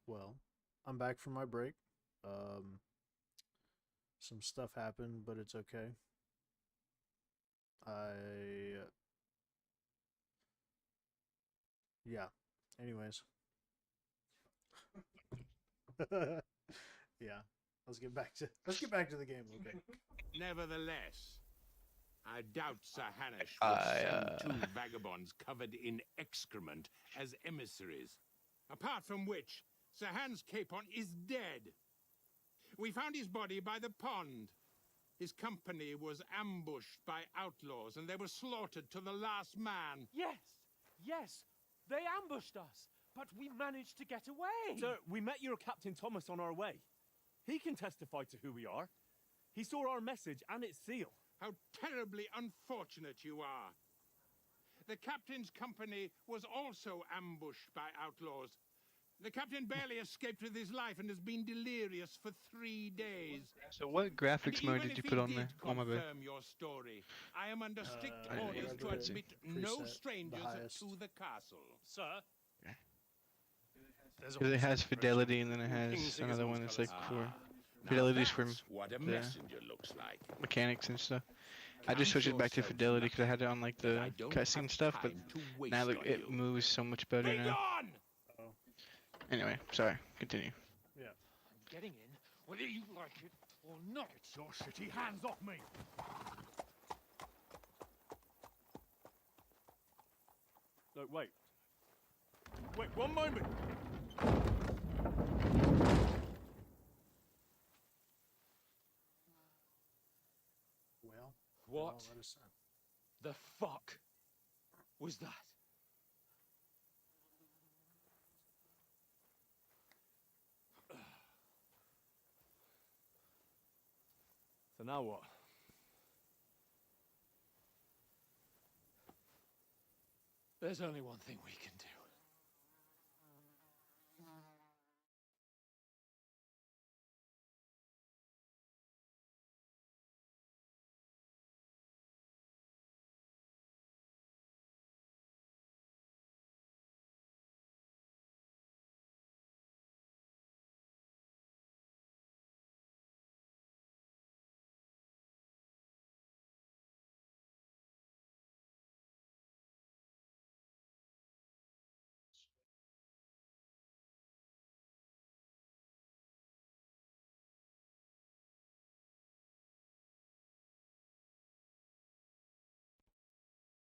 Well, I'm back from my break. Some stuff happened, but it's okay. I yeah. Anyways, yeah. Let's get back to the game. Okay. Nevertheless, I doubt Sir Hanush would I send two vagabonds covered in excrement as emissaries. Apart from which, Sir Hans Capon is dead. We found his body by the pond. His company was ambushed by outlaws, and they were slaughtered to the last man. Yes, yes, they ambushed us, but we managed to get away. Sir, we met your Captain Thomas on our way. He can testify to who we are. He saw our message and its seal. How terribly unfortunate you are. The captain's company was also ambushed by outlaws. The captain barely escaped with his life and has been delirious for 3 days. So what graphics mode did you put on there? Oh my bad. Confirm your story, I am under strict I orders to didn't admit no preset, strangers the highest. to the castle. Sir, Because it has fidelity and then it has another one that's like for fidelity's for That's what a the messenger looks like. mechanics and stuff. I just switched it back to fidelity because I had it on like the cutscene stuff, but now look, it moves so much better Be now. gone! Anyway, sorry, continue. Yeah. I'm getting in, whether you like it or not. Get your shitty hands off me! No, wait. Wait, one moment! Well. What Well, let us the fuck was that? So now what? There's only one thing we can do.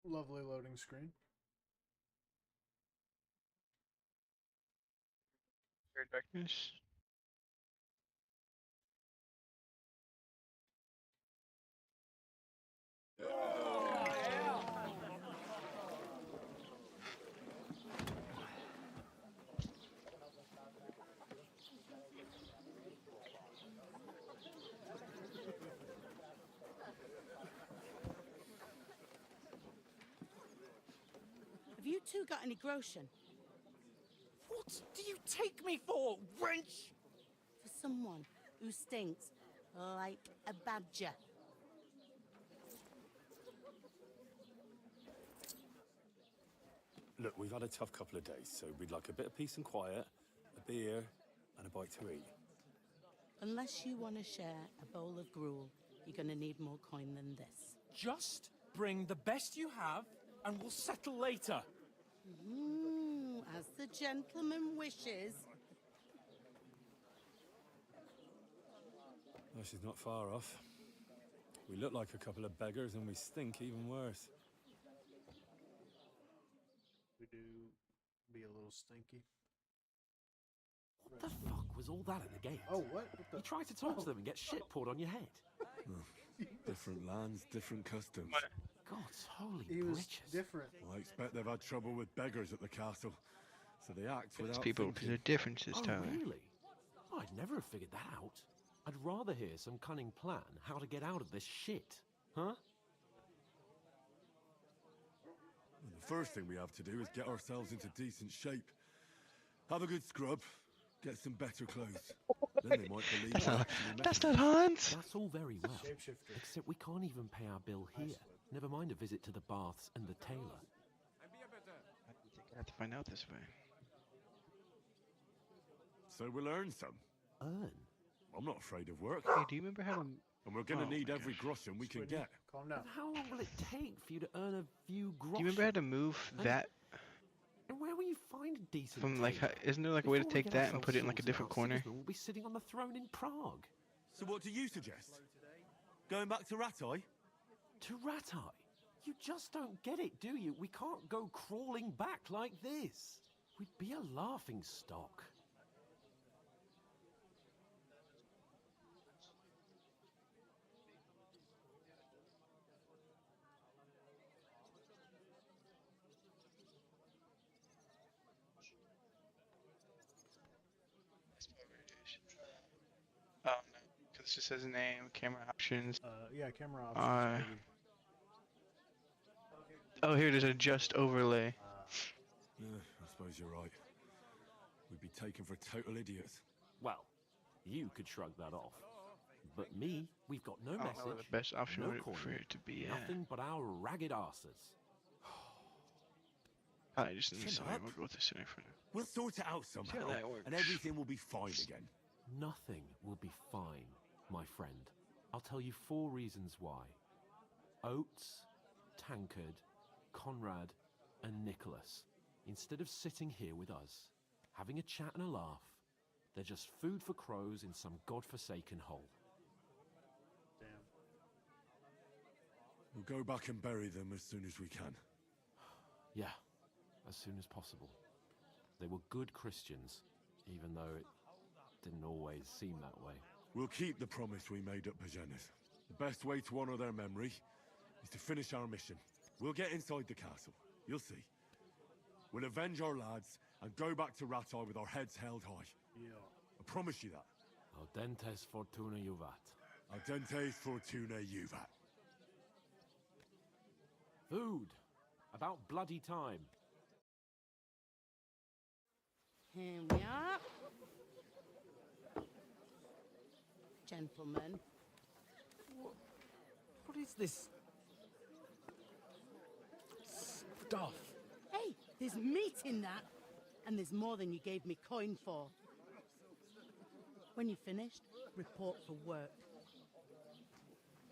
Lovely loading screen. Darkness. Have you two got any groschen? What do you take me for, wench? For someone who stinks like a badger. Look, we've had a tough couple of days, so we'd like a bit of peace and quiet, a beer, and a bite to eat. Unless you want to share a bowl of gruel, you're going to need more coin than this. Just bring the best you have, and we'll settle later. As the gentleman wishes. Oh, she's not far off. We look like a couple of beggars, and we stink even worse. We do be a little stinky. What the fuck was all that at the gate? Oh, what? What the? You try to talk to them and get shit poured on your head. Different lands, different customs. God's holy He was britches. different. Well, I expect they've had trouble with beggars at the castle, so they act It's without people, because thinking. they're differences, Oh, Tyler. really? I'd never have figured that out. I'd rather hear some cunning plan how to get out of this shit. Huh? Well, the first thing we have to do is get ourselves into decent shape. Have a good scrub, get some better clothes. Then they might believe That's we're not, actually that's messing. not Hans! That's all very well. Shapeshifter. Except we can't even pay our bill here. Never mind a visit to the baths and the tailor. I have to find out this way. So we'll earn some. Earn? I'm not afraid of work. Hey, do you remember how to... And we're gonna Oh need my every gosh. groschen we can Swinny, get. calm down. And how long will it take for you to earn a few groschen? Do you remember how to move And- that And where will you find a decent from, like, tea? isn't there, like, a way to Before we take get that and put it in, like, a ourselves different sorted out, corner? Sigismund will be sitting on the throne in Prague. So what do you suggest? Going back to Ratai? To Ratai? You just don't get it, do you? We can't go crawling back like this. We'd be a laughing stock. Oh, no. Because it just says name, camera options. Yeah, camera options. maybe. Oh, here it is, adjust overlay. I suppose you're right. We'd be taken for total idiots. Well, you could shrug that off. But me, we've got no I don't know message, what the best option no would corner, for it to be. nothing but our ragged arses. Probably just in the Chin center. up. We'll go with the center for now. We'll sort it out somehow, that works. and everything will be fine again. Nothing will be fine, my friend. I'll tell you 4 reasons why. Oates, Tankard, Conrad, and Nicholas, instead of sitting here with us, having a chat and a laugh, they're just food for crows in some godforsaken hole. Damn. We'll go back and bury them as soon as we can. Yeah, as soon as possible. They were good Christians, even though it didn't always seem that way. We'll keep the promise we made at Pagenis. The best way to honor their memory is to finish our mission. We'll get inside the castle. You'll see. We'll avenge our lads and go back to Ratai with our heads held high. Yeah. I promise you that. Audentes fortuna juvat. Ardentes fortuna juvat. Food! About bloody time. Here we are. Gentlemen. What is this stuff? Hey, there's meat in that. And there's more than you gave me coin for. When you're finished, report for work.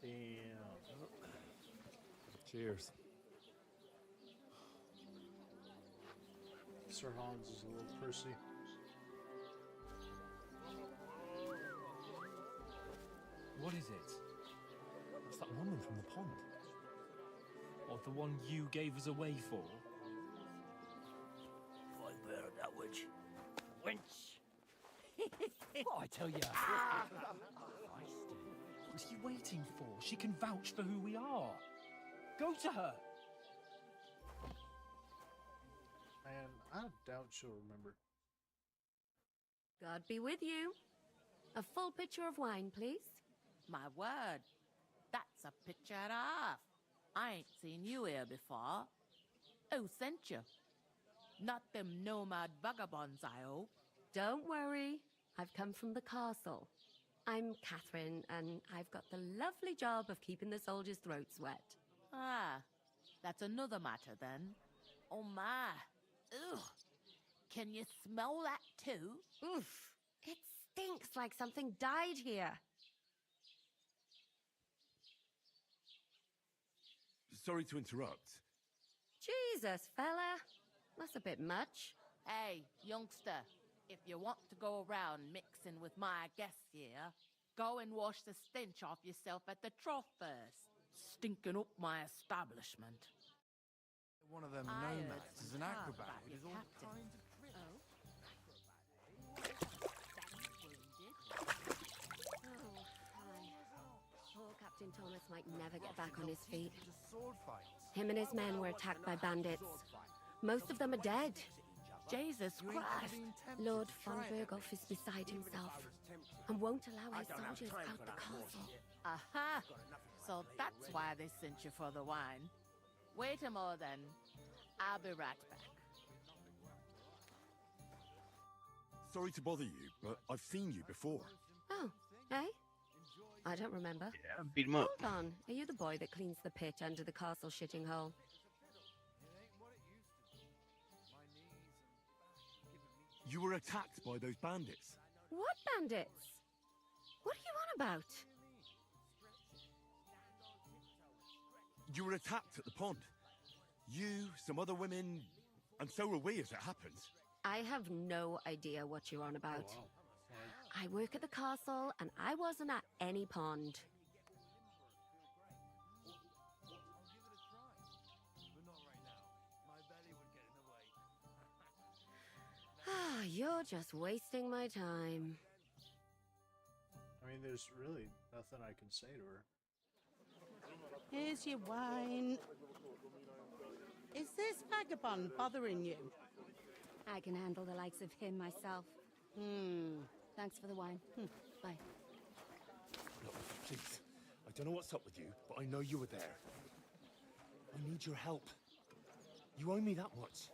Damn. Cheers. Sir Hans is a little prissy. What is it? It's that woman from the pond. Or the one you gave us away for? I bear that witch. Wench! What I tell you? What are you waiting for? She can vouch for who we are. Go to her. Man, I doubt she'll remember. God be with you. A full pitcher of wine, please. My word, that's a picture and a half. I ain't seen you here before. Who sent you? Not them nomad vagabonds, I hope. Don't worry. I've come from the castle. I'm Catherine, and I've got the lovely job of keeping the soldiers' throats wet. Ah, that's another matter then. Oh my. Ugh. Can you smell that too? Oof. It stinks like something died here. Sorry to interrupt. Jesus, fella. That's a bit much. Hey, youngster, if you want to go around mixing with my guests here, go and wash the stench off yourself at the trough first. Stinking up my establishment. One of them I heard nomads is some an talk acrobat. about He your does all captain. kinds of tricks. Oh, hi. Poor Captain Thomas might never get back on his feet. Sword fights. Him and his men were attacked by bandits. Most of them are dead. Jesus Christ. Lord von Berghoff is beside himself and won't allow his soldiers out the castle. Aha! So that's why they sent you for the wine. Wait a moment then. I'll be right back. Sorry to bother you, but I've seen you before. Oh, eh? I don't remember. Yeah, beat him up. Hold on. Are you the boy that cleans the pit under the castle shitting hole? You were attacked by those bandits. What bandits? What are you on about? You were attacked at the pond. You, some other women, and so were we, as it happens. I have no idea what you're on about. Oh, wow. I work at the castle, and I wasn't at any pond. Ah, you're just wasting my time. I mean, there's really nothing I can say to her. Here's your wine. Is this vagabond bothering you? I can handle the likes of him myself. Thanks for the wine. Bye. Look, please. I don't know what's up with you, but I know you were there. I need your help. You owe me that much.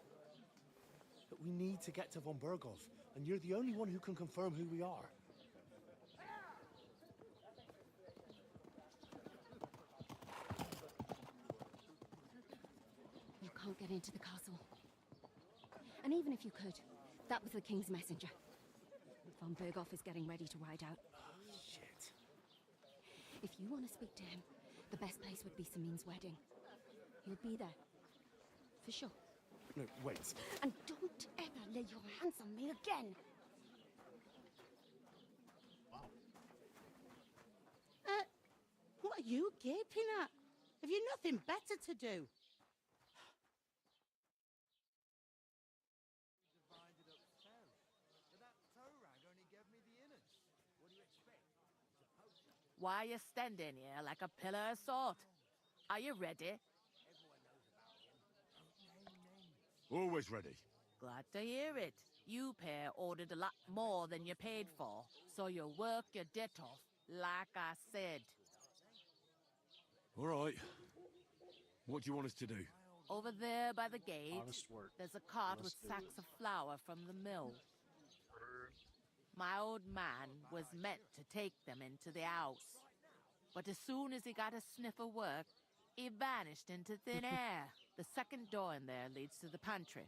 But we need to get to von Berghoff, and you're the only one who can confirm who we are. You can't get into the castle. And even if you could, that was the king's messenger. Von Berghoff is getting ready to ride out. Oh, shit. If you want to speak to him, the best place would be Samin's wedding. He'll be there. For sure. No, wait. And don't ever lay your hands on me again! What are you gaping at? Have you nothing better to do? Why are you standing here like a pillar of salt? Are you ready? Always ready. Glad to hear it. You pair ordered a lot more than you paid for, so you work your debt off, like I said. All right. What do you want us to do? Over there by the gate, Honest work. there's a cart with Honest sacks of flour from the mill. My old man was meant to take them into the house, but as soon as he got a sniff of work, he vanished into thin air. The second door in there leads to the pantry.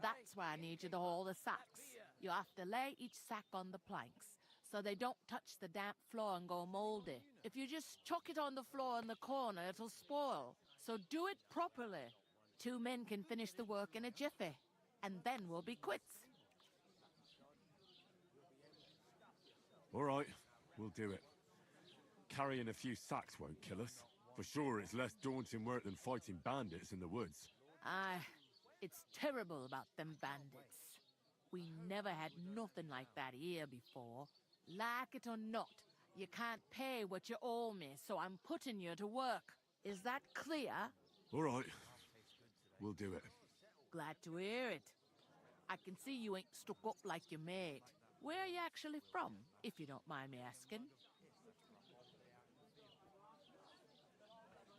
That's where I need you to haul the sacks. You have to lay each sack on the planks, so they don't touch the damp floor and go moldy. If you just chuck it on the floor in the corner, it'll spoil. So do it properly. 2 men can finish the work in a jiffy, and then we'll be quits. All right, we'll do it. Carrying a few sacks won't kill us. For sure, it's less daunting work than fighting bandits in the woods. Aye, it's terrible about them bandits. We never had nothing like that here before. Like it or not, you can't pay what you owe me, so I'm putting you to work. Is that clear? All right, we'll do it. Glad to hear it. I can see you ain't stuck up like your mate. Where are you actually from, if you don't mind me asking?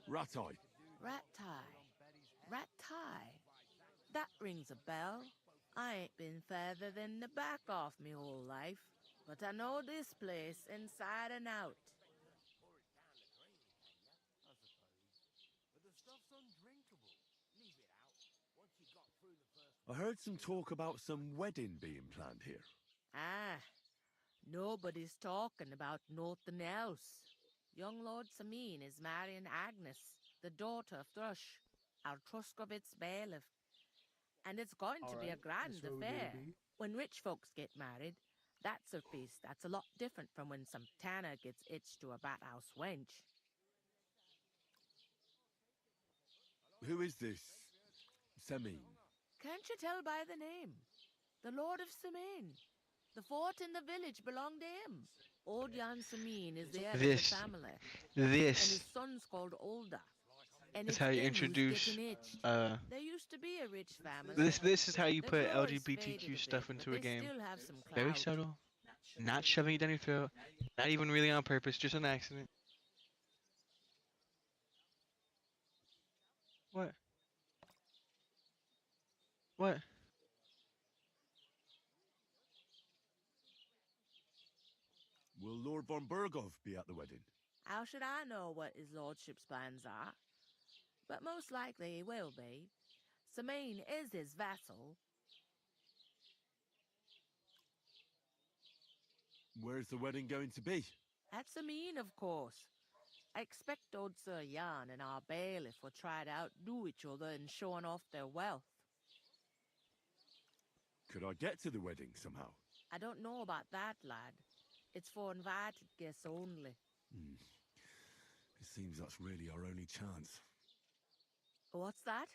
Ratai. Ratai. Ratai. That rings a bell. I ain't been further than the back off me whole life, but I know this place inside and out. I heard some talk about some wedding being planned here. Ah, nobody's talking about nothing else. Young Lord Samin is marrying Agnes, the daughter of Thrush, our Truskovitz bailiff. And it's going to be a grand affair. When rich folks get married, that's a feast that's a lot different from when some tanner gets hitched to a bathouse wench. Who is this Samin? Can't you tell by the name? The Lord of Samin. The fort in the village belonged to him. Old Jan Samin is the head of the family. And his son's called Olda. And That's how you introduce. There used to be a rich family. This is how you put LGBTQ stuff into a game. Very subtle. Not shoving it down your throat. Not even really on purpose. Just an accident. What? What? Will Lord von Berghoff be at the wedding? How should I know what his lordship's plans are? But most likely he will be. Samin is his vassal. Where's the wedding going to be? That's a mean, of course. I expect old Sir Jan and our bailiff will try to outdo each other in showing off their wealth. Could I get to the wedding somehow? I don't know about that, lad. It's for invited guests only. It seems that's really our only chance. What's that?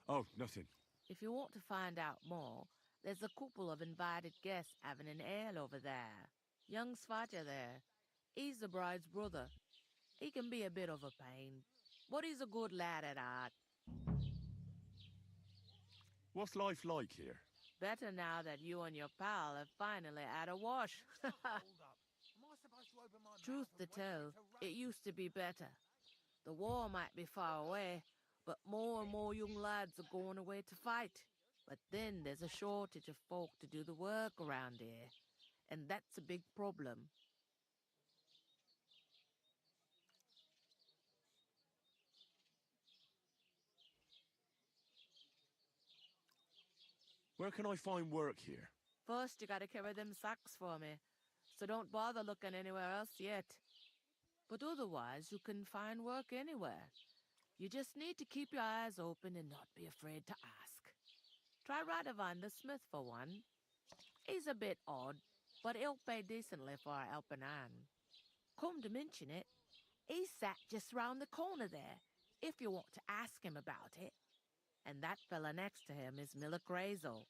Oh, nothing. If you want to find out more, there's a couple of invited guests having an ale over there. Young Svaja there. He's the bride's brother. He can be a bit of a pain, but he's a good lad at heart. What's life like here? Better now that you and your pal have finally had a wash. Truth to tell, it used to be better. The war might be far away, but more and more young lads are going away to fight. But then there's a shortage of folk to do the work around here, and that's a big problem. Where can I find work here? First, you gotta carry them sacks for me, so don't bother looking anywhere else yet. But otherwise, you can find work anywhere. You just need to keep your eyes open and not be afraid to ask. Try Radovan the smith for one. He's a bit odd, but he'll pay decently for a helping hand. Come to mention it, he's sat just round the corner there, if you want to ask him about it. And that fella next to him is Miller Crazel.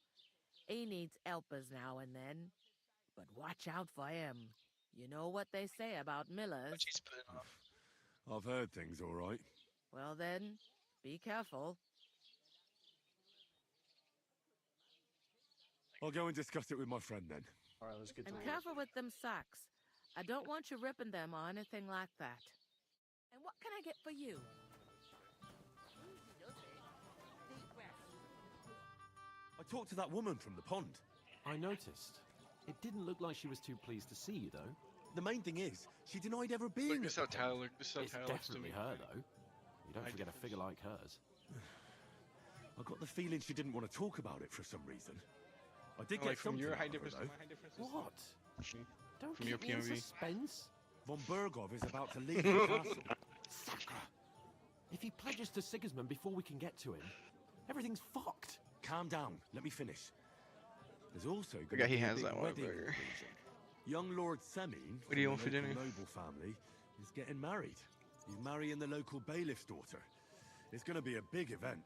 He needs helpers now and then, but watch out for him. You know what they say about Millers. I've heard things, all right. Well then, be careful. I'll go and discuss it with my friend then. All right, let's get to And work. careful with them sacks. I don't want you ripping them or anything like that. And what can I get for you? I talked to that woman from the pond. I noticed. It didn't look like she was too pleased to see you, though. The main thing is, she denied ever being Look, at this the how pond. Tyler. This is how It's Tyler looks to definitely me. her, though. You don't forget a figure like hers. I got the feeling she didn't want to talk about it for some reason. I did Oh, get like from something your out high of her, difference to though. my high difference. What? Don't From your keep me in POV. suspense. Von Bergov is about to leave the castle. Sakra! If he pledges to Sigismund before we can get to him, everything's fucked. Calm down. Let me finish. There's also going Okay, to he be a has big that one wedding over in the there. region. Young Lord Semin, What do you from want for the local dinner? noble family, is getting married. He's marrying the local bailiff's daughter. It's going to be a big event.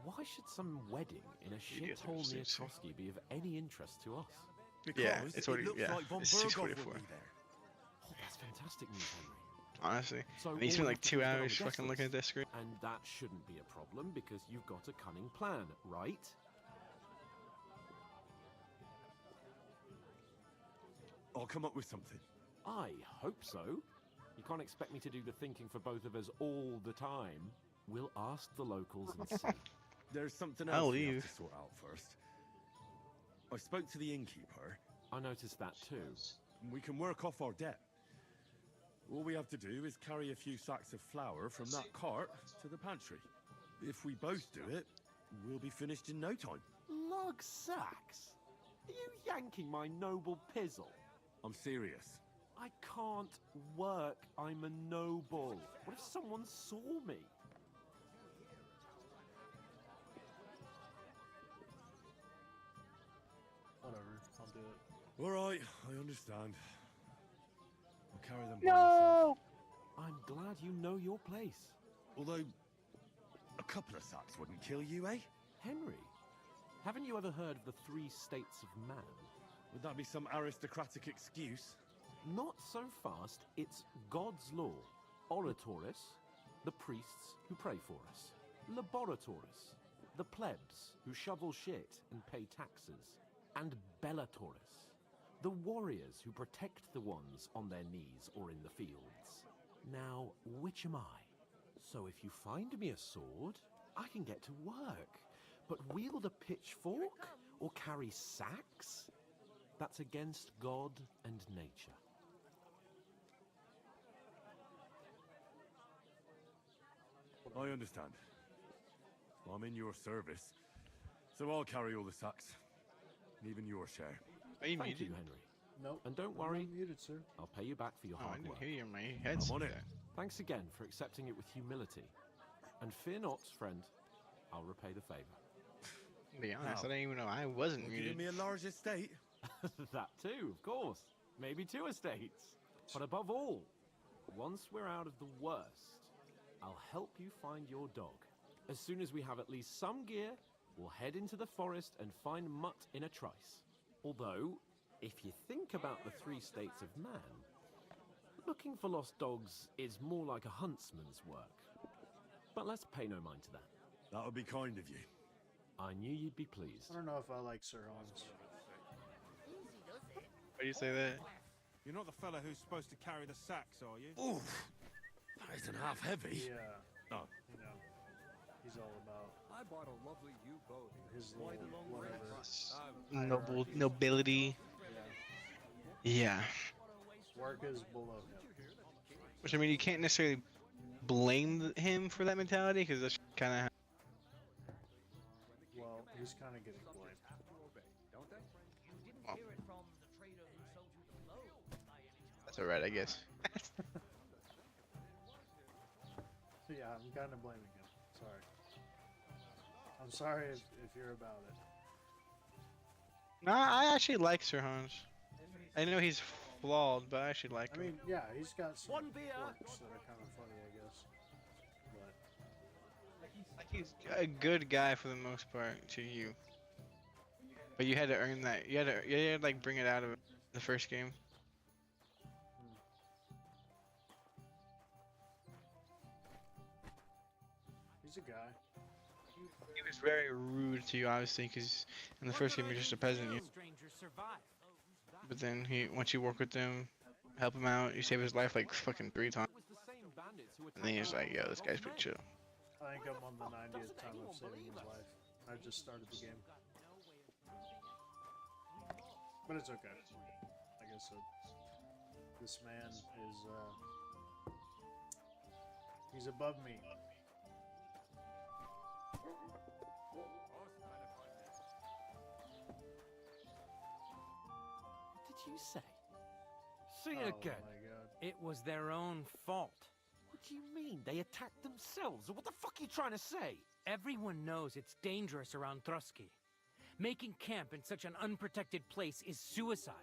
Why should some wedding in a Idiot shithole near suits. Trotsky be of any interest to us? Because Yeah, it's it already- looks yeah, like Von it's Bergov will 6:44. be there. Oh, that's fantastic news, Henry. Honestly. So And he all spent we like have to 2 do is get on hours the guest fucking looking at list. this screen. And that shouldn't be a problem because you've got a cunning plan, right? I'll come up with something. I hope so. You can't expect me to do the thinking for both of us all the time. We'll ask the locals and see. There's something I'll else we have leave. to sort out first. I spoke to the innkeeper. I noticed that too. We can work off our debt. All we have to do is carry a few sacks of flour from that cart to the pantry. If we both do it, we'll be finished in no time. Lug sacks? Are you yanking my noble pizzle? I'm serious. I can't work. I'm a noble. What if someone saw me? Whatever, I'll do it. All right, I understand. I'll carry them by myself. I'm glad you know your place. Although, a couple of sacks wouldn't kill you, eh? Henry, haven't you ever heard of the 3 states of man? Would that be some aristocratic excuse? Not so fast. It's God's law. Oratoris, the priests who pray for us. Laboratoris, the plebs who shovel shit and pay taxes. And Bellatoris, the warriors who protect the ones on their knees or in the fields. Now, which am I? So if you find me a sword, I can get to work. But wield a pitchfork or carry sacks? That's against God and nature. I understand. I'm in your service, so I'll carry all the sacks. Even your share. Are you Thank you, muted? Henry. Nope. And don't I'm worry, not muted, sir. I'll pay you back for your Oh, I hard didn't work. hear you in my headset. I'm on it. Thanks again for accepting it with humility. And fear not, friend, I'll repay the favor. To be honest, Wow. I didn't even know I wasn't You're muted. giving me a large estate? That too, of course. Maybe 2 estates. But above all, once we're out of the worst, I'll help you find your dog. As soon as we have at least some gear, we'll head into the forest and find Mutt in a trice. Although, if you think about the 3 states of man, looking for lost dogs is more like a huntsman's work. But let's pay no mind to that. That would be kind of you. I knew you'd be pleased. I don't know if I like Sir Hans. Why do you say that? You're not the fella who's supposed to carry the sacks, are you? Oof. That isn't half heavy. Yeah. Oh. You know, he's all about I bought a lovely U-boat. his little whatever. Nobility. Yeah. Work is below him. Which, I mean, you can't necessarily blame him for that mentality, because that's kind of... Well, he's kind of getting blamed. Well, that's alright, I guess. Yeah, I'm kind of blaming him. Sorry. I'm sorry if you're about it. No, I actually like Sir Hans. I know he's flawed, but I actually like him. I mean, yeah, he's got some One beer. quirks that are kind of funny, I guess. But He's a good guy for the most part to you. But you had to earn that. You had to like bring it out of the first game. he's a guy. He was very rude to you, obviously, because in the first game you're just a peasant. But then once you work with him, help him out, you save his life like fucking 3 times. And then he's like, yo, this guy's pretty chill. I think I'm on the 90th time of saving his life. I just started the game. But it's okay. Like I said, this man is, he's above me. What did you say? Say Oh again. my god. It was their own fault. What do you mean? They attacked themselves? What the fuck are you trying to say? Everyone knows it's dangerous around Trusky. Making camp in such an unprotected place is suicide.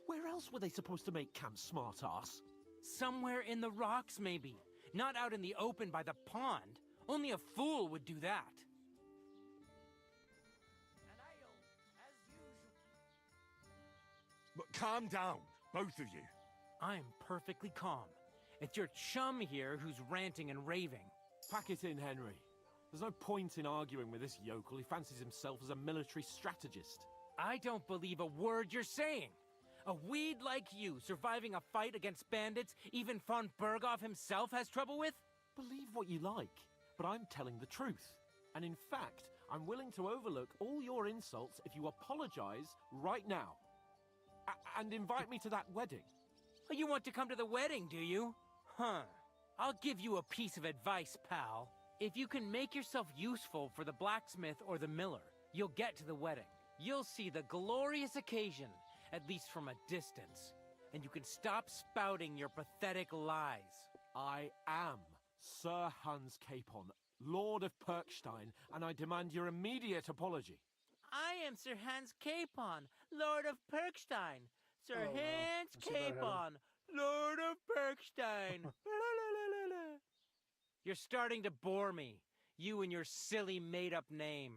Where else were they supposed to make camp, smart-ass? Somewhere in the rocks, maybe. Not out in the open by the pond. Only a fool would do that. But calm down, both of you. I'm perfectly calm. It's your chum here who's ranting and raving. Pack it in, Henry. There's no point in arguing with this yokel. He fancies himself as a military strategist. I don't believe a word you're saying. A weed like you surviving a fight against bandits even von Berghoff himself has trouble with? Believe what you like, but I'm telling the truth. And in fact, I'm willing to overlook all your insults if you apologize right now. And invite me to that wedding. Oh, you want to come to the wedding, do you? Huh. I'll give you a piece of advice, pal. If you can make yourself useful for the blacksmith or the miller, you'll get to the wedding. You'll see the glorious occasion, at least from a distance. And you can stop spouting your pathetic lies. I am Sir Hans Capon, Lord of Perkstein, and I demand your immediate apology. I am Sir Hans Capon, Lord of Perkstein. Sir Oh, wow. Hans That's about him. Capon, Lord of Perkstein. You're starting to bore me. You and your silly made-up name.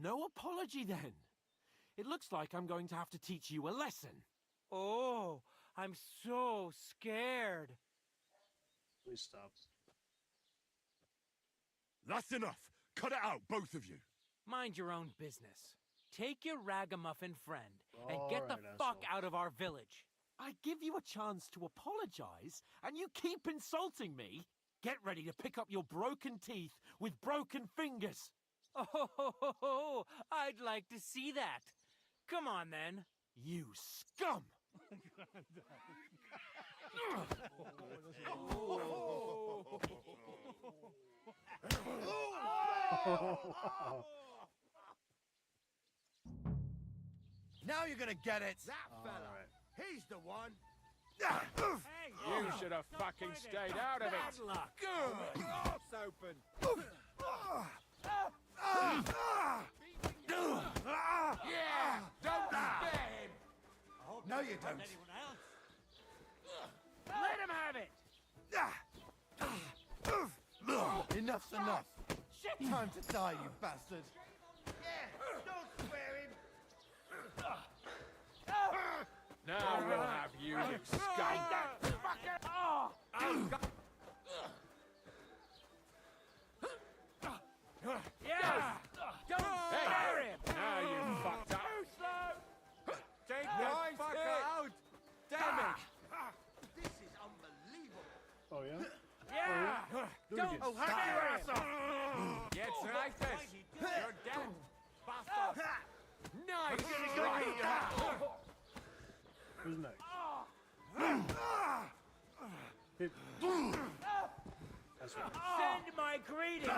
No apology, then. It looks like I'm going to have to teach you a lesson. Oh, I'm so scared. Please stop. That's enough. Cut it out, both of you. Mind your own business. Take your ragamuffin friend and All get the right, fuck asshole. out of our village. I give you a chance to apologize, and you keep insulting me. Get ready to pick up your broken teeth with broken fingers. Oh, I'd like to see that. Come on, then. You scum! Now you're gonna get it. All right. He's the one. You should have fucking stayed out of it. Bad luck. Good. It's open. Yeah, don't spare him. No, you don't. Let him have it! Enough's enough. Shit! Time to die, you bastard. Yeah, don't swear him. Now we'll have you, you scum. Fucker! Yeah! Don't spare him! Now you fucked up. Take the fucker out! Damn it! This is unbelievable. Oh yeah. Yeah! Do it Don't again. hurt your ass off! Get Titus. You're dead, bastard. Nice. Who's next? Hit. That's right. Send my greetings!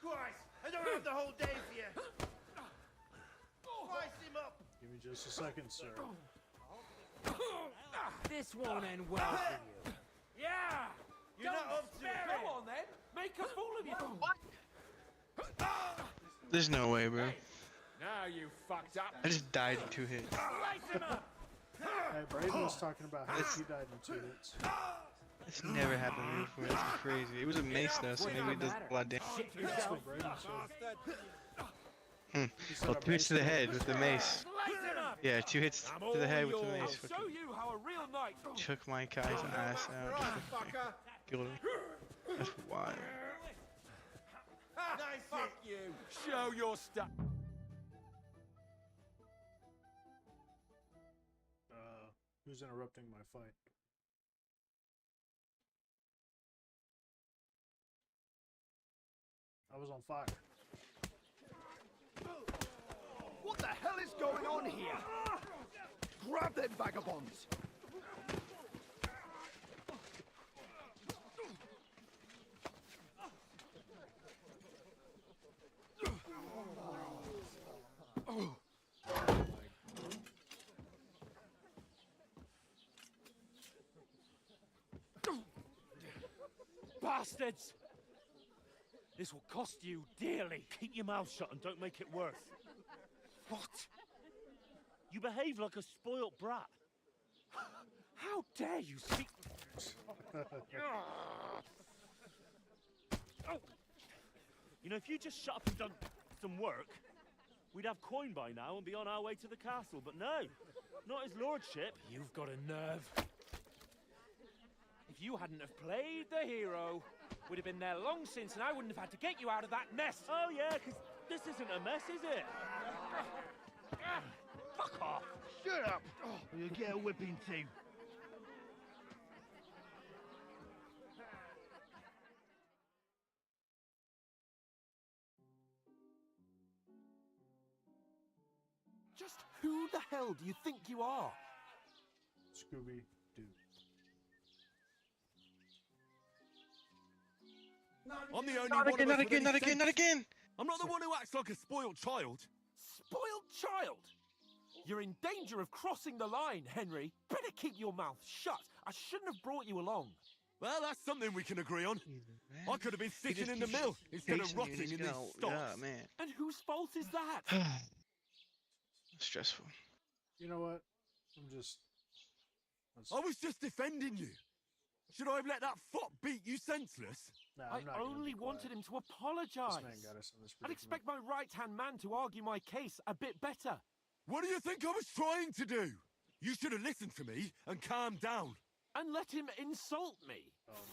Christ, I don't have the whole day for you. Slice him up. Give me just a second, sir. This won't end well for you. Yeah! You're not up to it. Go on then! Make a fool of you! There's no way, bro. Now you fucked up. I just died in 2 hits. Slice him up! Hey, Braden was talking about how he died in 2 hits. It's never happened to me before. That's crazy. It was a mace though, so maybe it does a lot of damage. That's what Braden said. Well, 2 hits to the head with the mace. Yeah, 2 hits to the head with the mace. Show Fucking you how a real knight. took my guy's ass out. Just fucking killed him. That's wild. Nice Fuck you. Show your stuff. Who's interrupting my fight? I was on fire. What the hell is going on here? Grab them vagabonds. Bastards! This will cost you dearly. Keep your mouth shut and don't make it worse. What? You behave like a spoilt brat. How dare you speak... You know, if you just shut up and done some work, we'd have coin by now and be on our way to the castle. But no, not his lordship. You've got a nerve. If you hadn't have played the hero, we'd have been there long since, and I wouldn't have had to get you out of that mess. Oh yeah, because this isn't a mess, is it? Fuck off. Shut up. Or you'll get a whipping too. Just who the hell do you think you are? Scooby-Doo. I'm the only Not one again, of not us with again, any not again, sense. not again! I'm not the one who acts like a spoiled child. Spoiled child! You're in danger of crossing the line, Henry. Better keep your mouth shut. I shouldn't have brought you along. Well, that's something we can agree on. I could have been sitting in the mill instead of rotting in these stocks. Yeah, man. And whose fault is that? Stressful. You know what? let's- I was just defending you. Should I have let that fop beat you senseless? Nah, I I'm not gonna only be wanted quiet. him to apologize. This man got us in this I'd predicament. expect my right-hand man to argue my case a bit better. What do you think I was trying to do? You should have listened to me and calmed down. And let him insult me.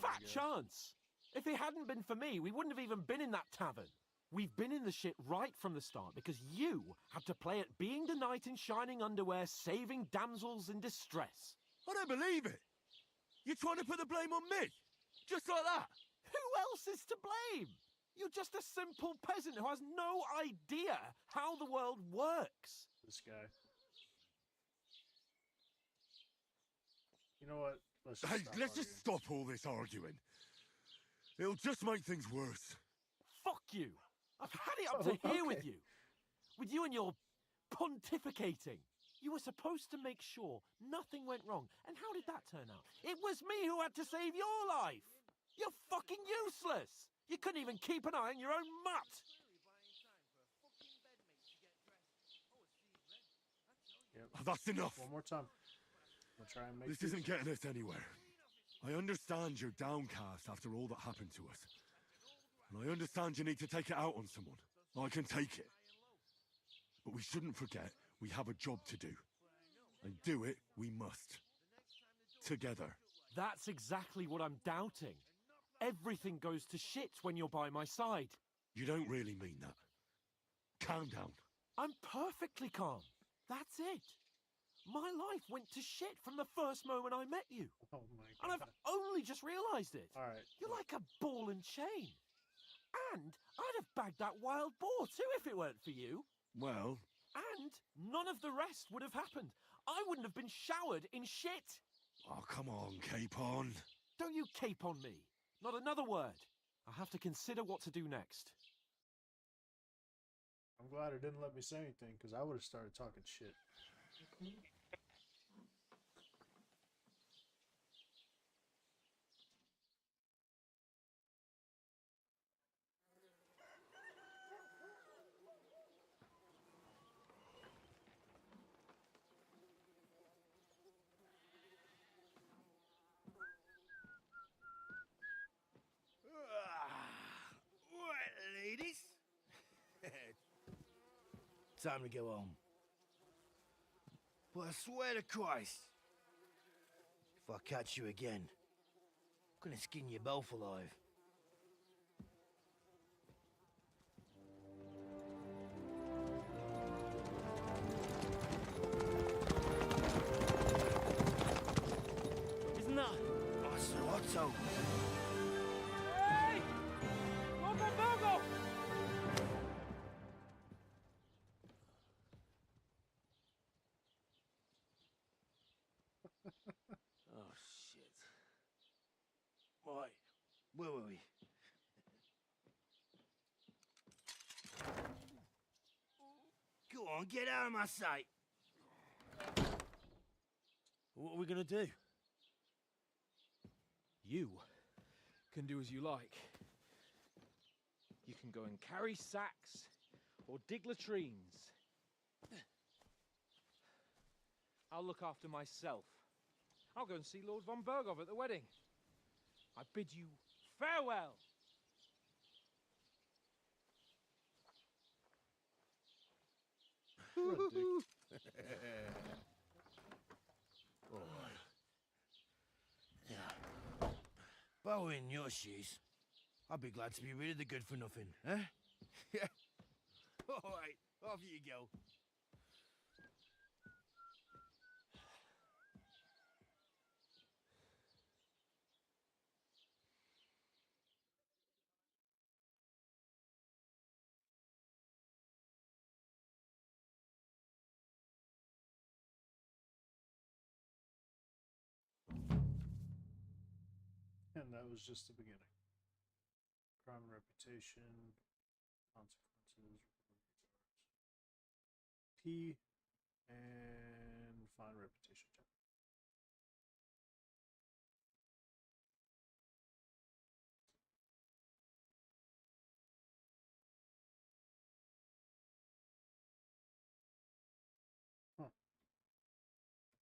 Fat chance. If it hadn't been for me, we wouldn't have even been in that tavern. We've been in the shit right from the start because you had to play at being the knight in shining underwear, saving damsels in distress. I don't believe it. You're trying to put the blame on me? Just like that? Who else is to blame? You're just a simple peasant who has no idea how the world works. This guy. You know what? Let's just stop all this arguing. It'll just make things worse. Fuck you. I've had it up to here with you. With you and your pontificating. You were supposed to make sure nothing went wrong. And how did that turn out? It was me who had to save your life. You're fucking useless. You couldn't even keep an eye on your own mutt. Yep. Oh, that's enough. One more time. We'll try and make This isn't getting us anywhere. I understand you're downcast after all that happened to us. And I understand you need to take it out on someone. I can take it. But we shouldn't forget we have a job to do. And do it we must. Together. That's exactly what I'm doubting. Everything goes to shit when you're by my side. You don't really mean that. Calm down. I'm perfectly calm. That's it. My life went to shit from the first moment I met you. Oh my god. And I've only just realised it. Alright. You're like a ball and chain. And I'd have bagged that wild boar too if it weren't for you. Well... And none of the rest would have happened. I wouldn't have been showered in shit. Oh, come on, Capon. Don't you cape on me. Not another word. I'll have to consider what to do next. I'm glad it didn't let me say anything, because I would have started talking shit. Right, ladies. Time to go home. But I swear to Christ, if I catch you again, I'm gonna skin you both alive. Isn't that? Otto. Hey! Lord Virgo! Oh, shit. Right, where were we? Go on, get out of my sight. What are we gonna do? You can do as you like. You can go and carry sacks or dig latrines. I'll look after myself. I'll go and see Lord von Bergov at the wedding. I bid you farewell. Yeah. If I were in your shoes, I'd be glad to be rid of the good for nothing, eh? Yeah. All right, off you go. And that was just the beginning. Crime and reputation, consequences, P, and find reputation check.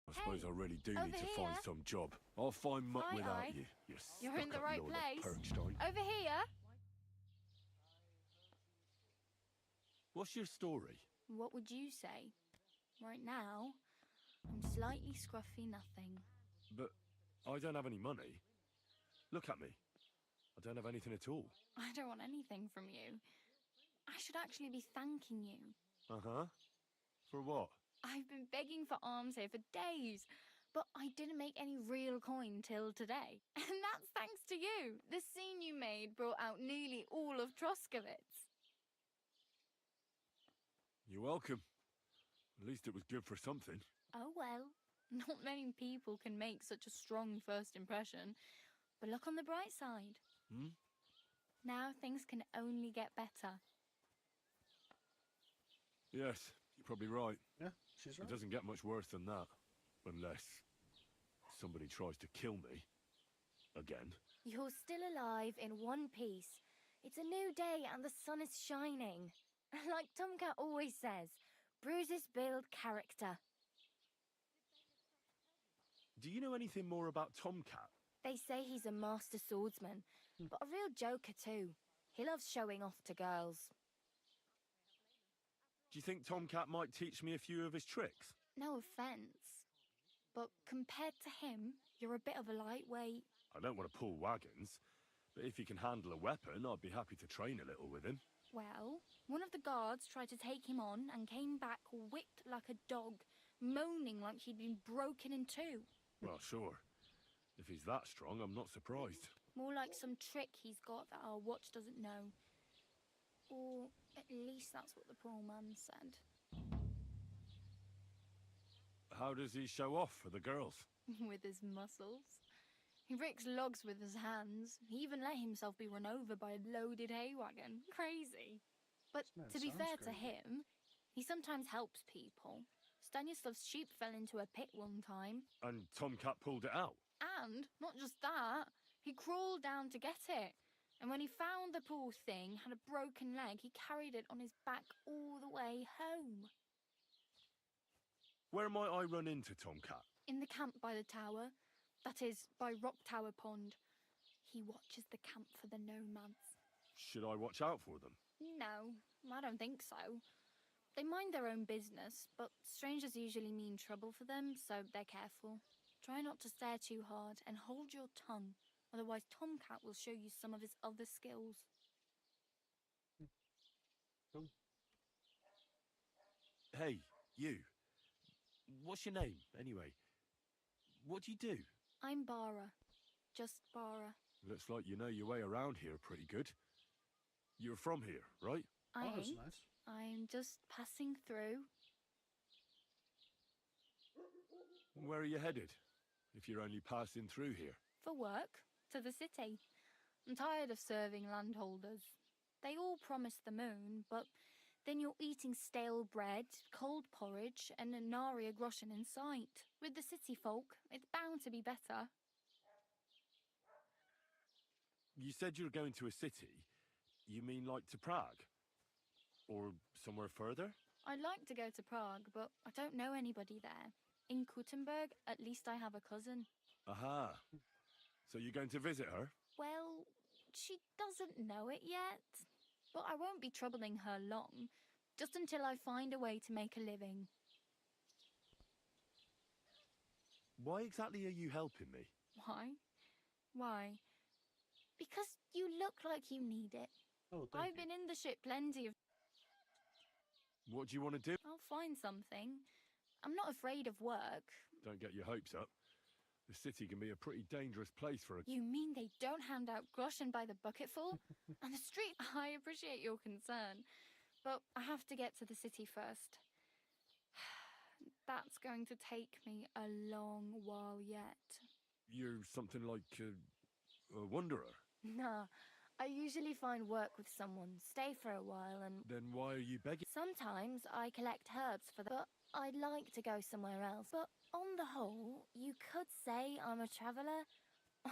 I suppose I really do need to find some job. I'll find muck without you. You're in the stuck-up right Lord of place. Perkstein. Over here. What's your story? What would you say? Right now, I'm slightly scruffy nothing. But I don't have any money. Look at me. I don't have anything at all. I don't want anything from you. I should actually be thanking you. Uh-huh. For what? I've been begging for alms here for days, but I didn't make any real coin till today. And that's thanks to you. The scene you made brought out nearly all of Troskowitz. You're welcome. At least it was good for something. Oh well, not many people can make such a strong first impression. But look on the bright side. Hmm? Now things can only get better. Yes, You're probably right. Yeah, she's right. It doesn't get much worse than that. Unless somebody tries to kill me. Again. You're still alive in one piece. It's a new day and the sun is shining. Like Tomcat always says, bruises build character. Do you know anything more about Tomcat? They say he's a master swordsman, but a real joker too. He loves showing off to girls. Do you think Tomcat might teach me a few of his tricks? No offence, but compared to him, you're a bit of a lightweight. I don't want to pull wagons, but if he can handle a weapon, I'd be happy to train a little with him. Well, one of the guards tried to take him on and came back whipped like a dog, moaning like he'd been broken in two. Well, sure. If he's that strong, I'm not surprised. More like some trick he's got that our watch doesn't know. Or at least that's what the poor man said. How does he show off for the girls? With his muscles. He ricks logs with his hands. He even let himself be run over by a loaded hay wagon. Crazy. But to be fair to him, he sometimes helps people. Stanislav's sheep fell into a pit one time. And Tomcat pulled it out? And, not just that, he crawled down to get it. And when he found the poor thing had a broken leg, he carried it on his back all the way home. Where might I run into Tomcat? In the camp by the tower. That is, by Rock Tower Pond. He watches the camp for the nomads. Should I watch out for them? No, I don't think so. They mind their own business, but strangers usually mean trouble for them, so they're careful. Try not to stare too hard and hold your tongue, otherwise Tomcat will show you some of his other skills. Cool. Hey, you. What's your name, anyway? What do you do? I'm Bara. Just Bara. Looks like you know your way around here pretty good. You're from here, right? Oh, that's nice. I'm just passing through. Where are you headed, if you're only passing through here? For work, to the city. I'm tired of serving landholders. They all promise the moon, but then you're eating stale bread, cold porridge, and a nary a groschen in sight. With the city folk, it's bound to be better. You said you're going to a city. You mean like to Prague? Or somewhere further? I'd like to go to Prague, but I don't know anybody there. In Kuttenberg, at least I have a cousin. Aha. So you're going to visit her? Well, she doesn't know it yet. But I won't be troubling her long, just until I find a way to make a living. Why exactly are you helping me? Why? Why? Because you look like you need it. Oh, I've been in the ship plenty of... What do you want to do? I'll find something. I'm not afraid of work. Don't get your hopes up. The city can be a pretty dangerous place for a... You mean they don't hand out groschen by the bucketful? On the street? I appreciate your concern, but I have to get to the city first. That's going to take me a long while yet. You're something like a wanderer? Nah, I usually find work with someone, stay for a while and... Then why are you begging? Sometimes I collect herbs for that, but I'd like to go somewhere else. But on the whole, you could say I'm a traveller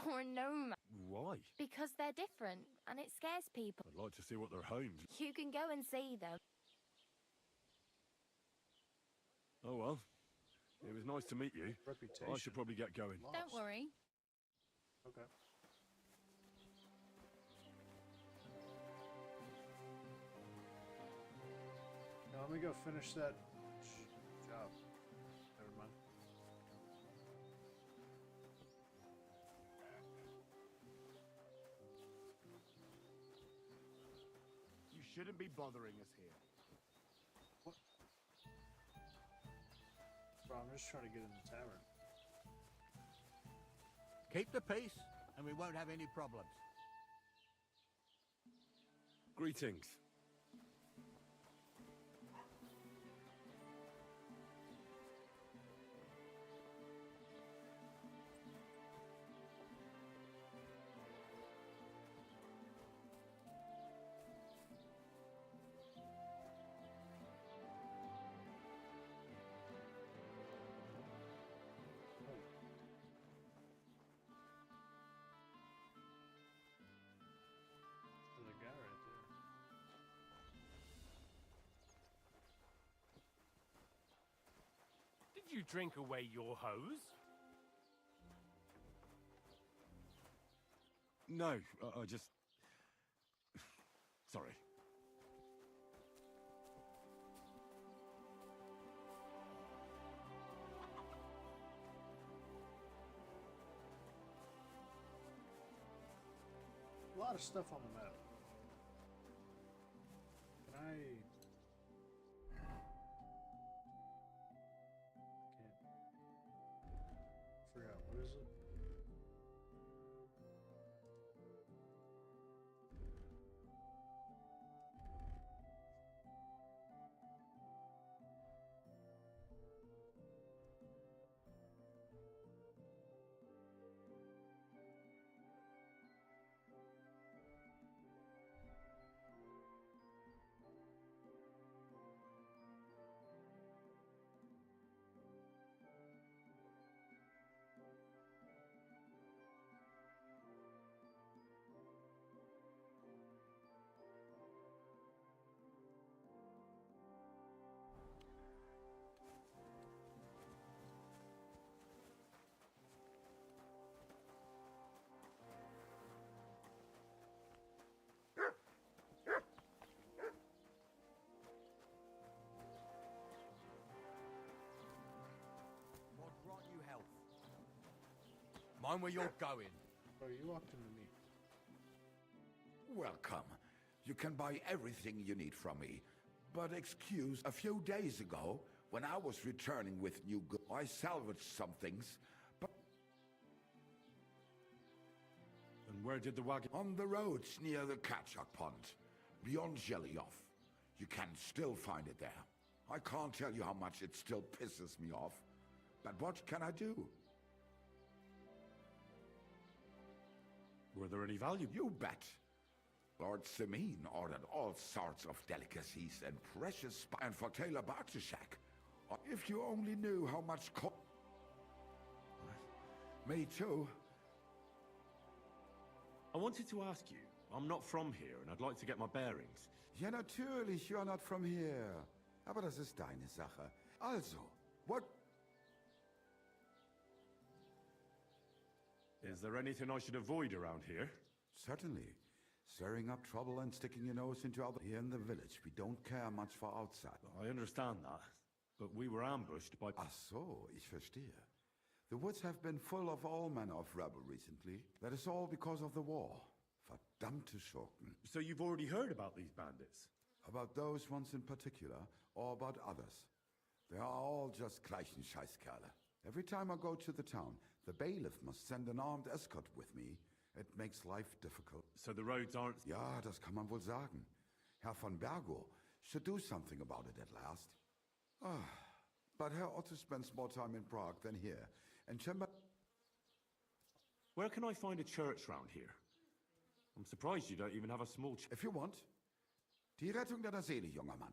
or a nomad. Why? Because they're different and it scares people. I'd like to see what their homes... You can go and see them. Oh well. It was nice to meet you. Reputation. I should probably get going. Don't worry. Okay. Now let me go finish that job. Never mind. You shouldn't be bothering us here. What? Bro, I'm just trying to get in the tavern. Keep the peace, and we won't have any problems. Greetings. you drink away your hose? No, I just... Sorry. A lot of stuff on the map. Can I... Can't... Forgot, what is it? What brought you health? Mind where you're going. Oh, you walked into me. Welcome. You can buy everything you need from me. But excuse, a few days ago, when I was returning with new goods, I salvaged some things, but... And where did the wagon... On the roads near the Katchak Pond, beyond Jellyov. You can still find it there. I can't tell you how much it still pisses me off. But what can I do? Were there any value? You bet. Lord Simeon ordered all sorts of delicacies and precious and for Taylor Bartishak. If you only knew how much Me too. I wanted to ask you. I'm not from here, and I'd like to get my bearings. Ja, natürlich, you're not from here. Aber das ist deine Sache. Also, what... Is there anything I should avoid around here? Certainly. Stirring up trouble and sticking your nose into other... Here in the village, we don't care much for outside. I understand that, but we were ambushed by... Ach so, ich verstehe. The woods have been full of all manner of rebel recently. That is all because of the war. Verdammte Schurken. So you've already heard about these bandits? About those ones in particular, or about others. They are all just gleichen Scheißkerle. Every time I go to the town, the bailiff must send an armed escort with me. It makes life difficult. So the roads aren't... Ja, das kann man wohl sagen. Herr von Bergo should do something about it at last. But Herr Otto spends more time in Prague than here. And Chamber... Where can I find a church round here? I'm surprised you don't even have a small... If you want. Die Rettung deiner Seele, junger Mann.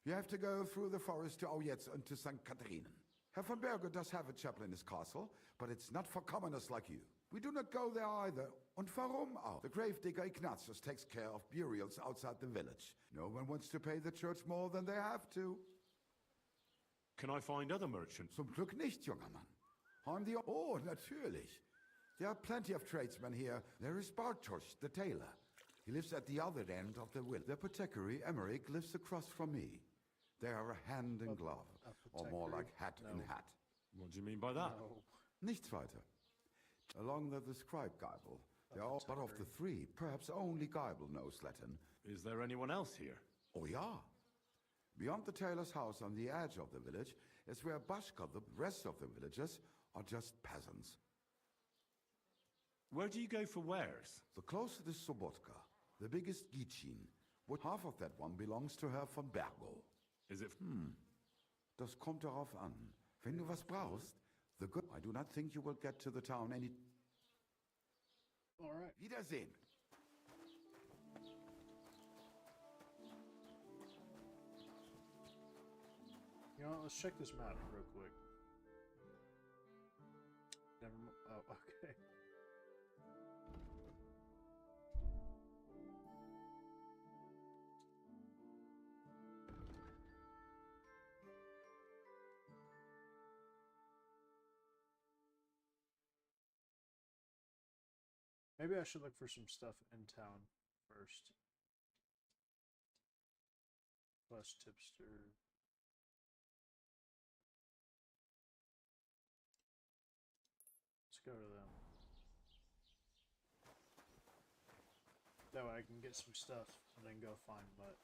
You have to go through the forest to Aujetz and to St. Catharinen. Herr von Bergo does have a chapel in his castle, but it's not for commoners like you. We do not go there either. Und warum auch? The gravedigger Ignatius takes care of burials outside the village. No one wants to pay the church more than they have to. Can I find other merchants? Zum Glück nicht, junger Mann. I'm the... Oh, natürlich. There are plenty of tradesmen here. There is Bartosz, the tailor. He lives at the other end of the village. The apothecary, Emmerich, lives across from me. They are hand in glove, or more like hat in hat. What do you mean by that? No. Nichts weiter. Along the described Geibel, they are, but of the three, perhaps only Geibel knows Latin. Is there anyone else here? Oh, yeah. Beyond the tailor's house on the edge of the village is where Bashka, the rest of the villagers, are just peasants. Where do you go for wares? The closest is Sobotka, the biggest Gichin. What half of that one belongs to Herr von Bergo. Is it... Das kommt darauf an. Wenn du was brauchst, the good... I do not think you will get to the town any... All right. Wiedersehen. You know, let's check this map real quick. Never mind. Oh, okay. Maybe I should look for some stuff in town first. Plus tipster. Let's go to them. That way I can get some stuff and then go find Mutt.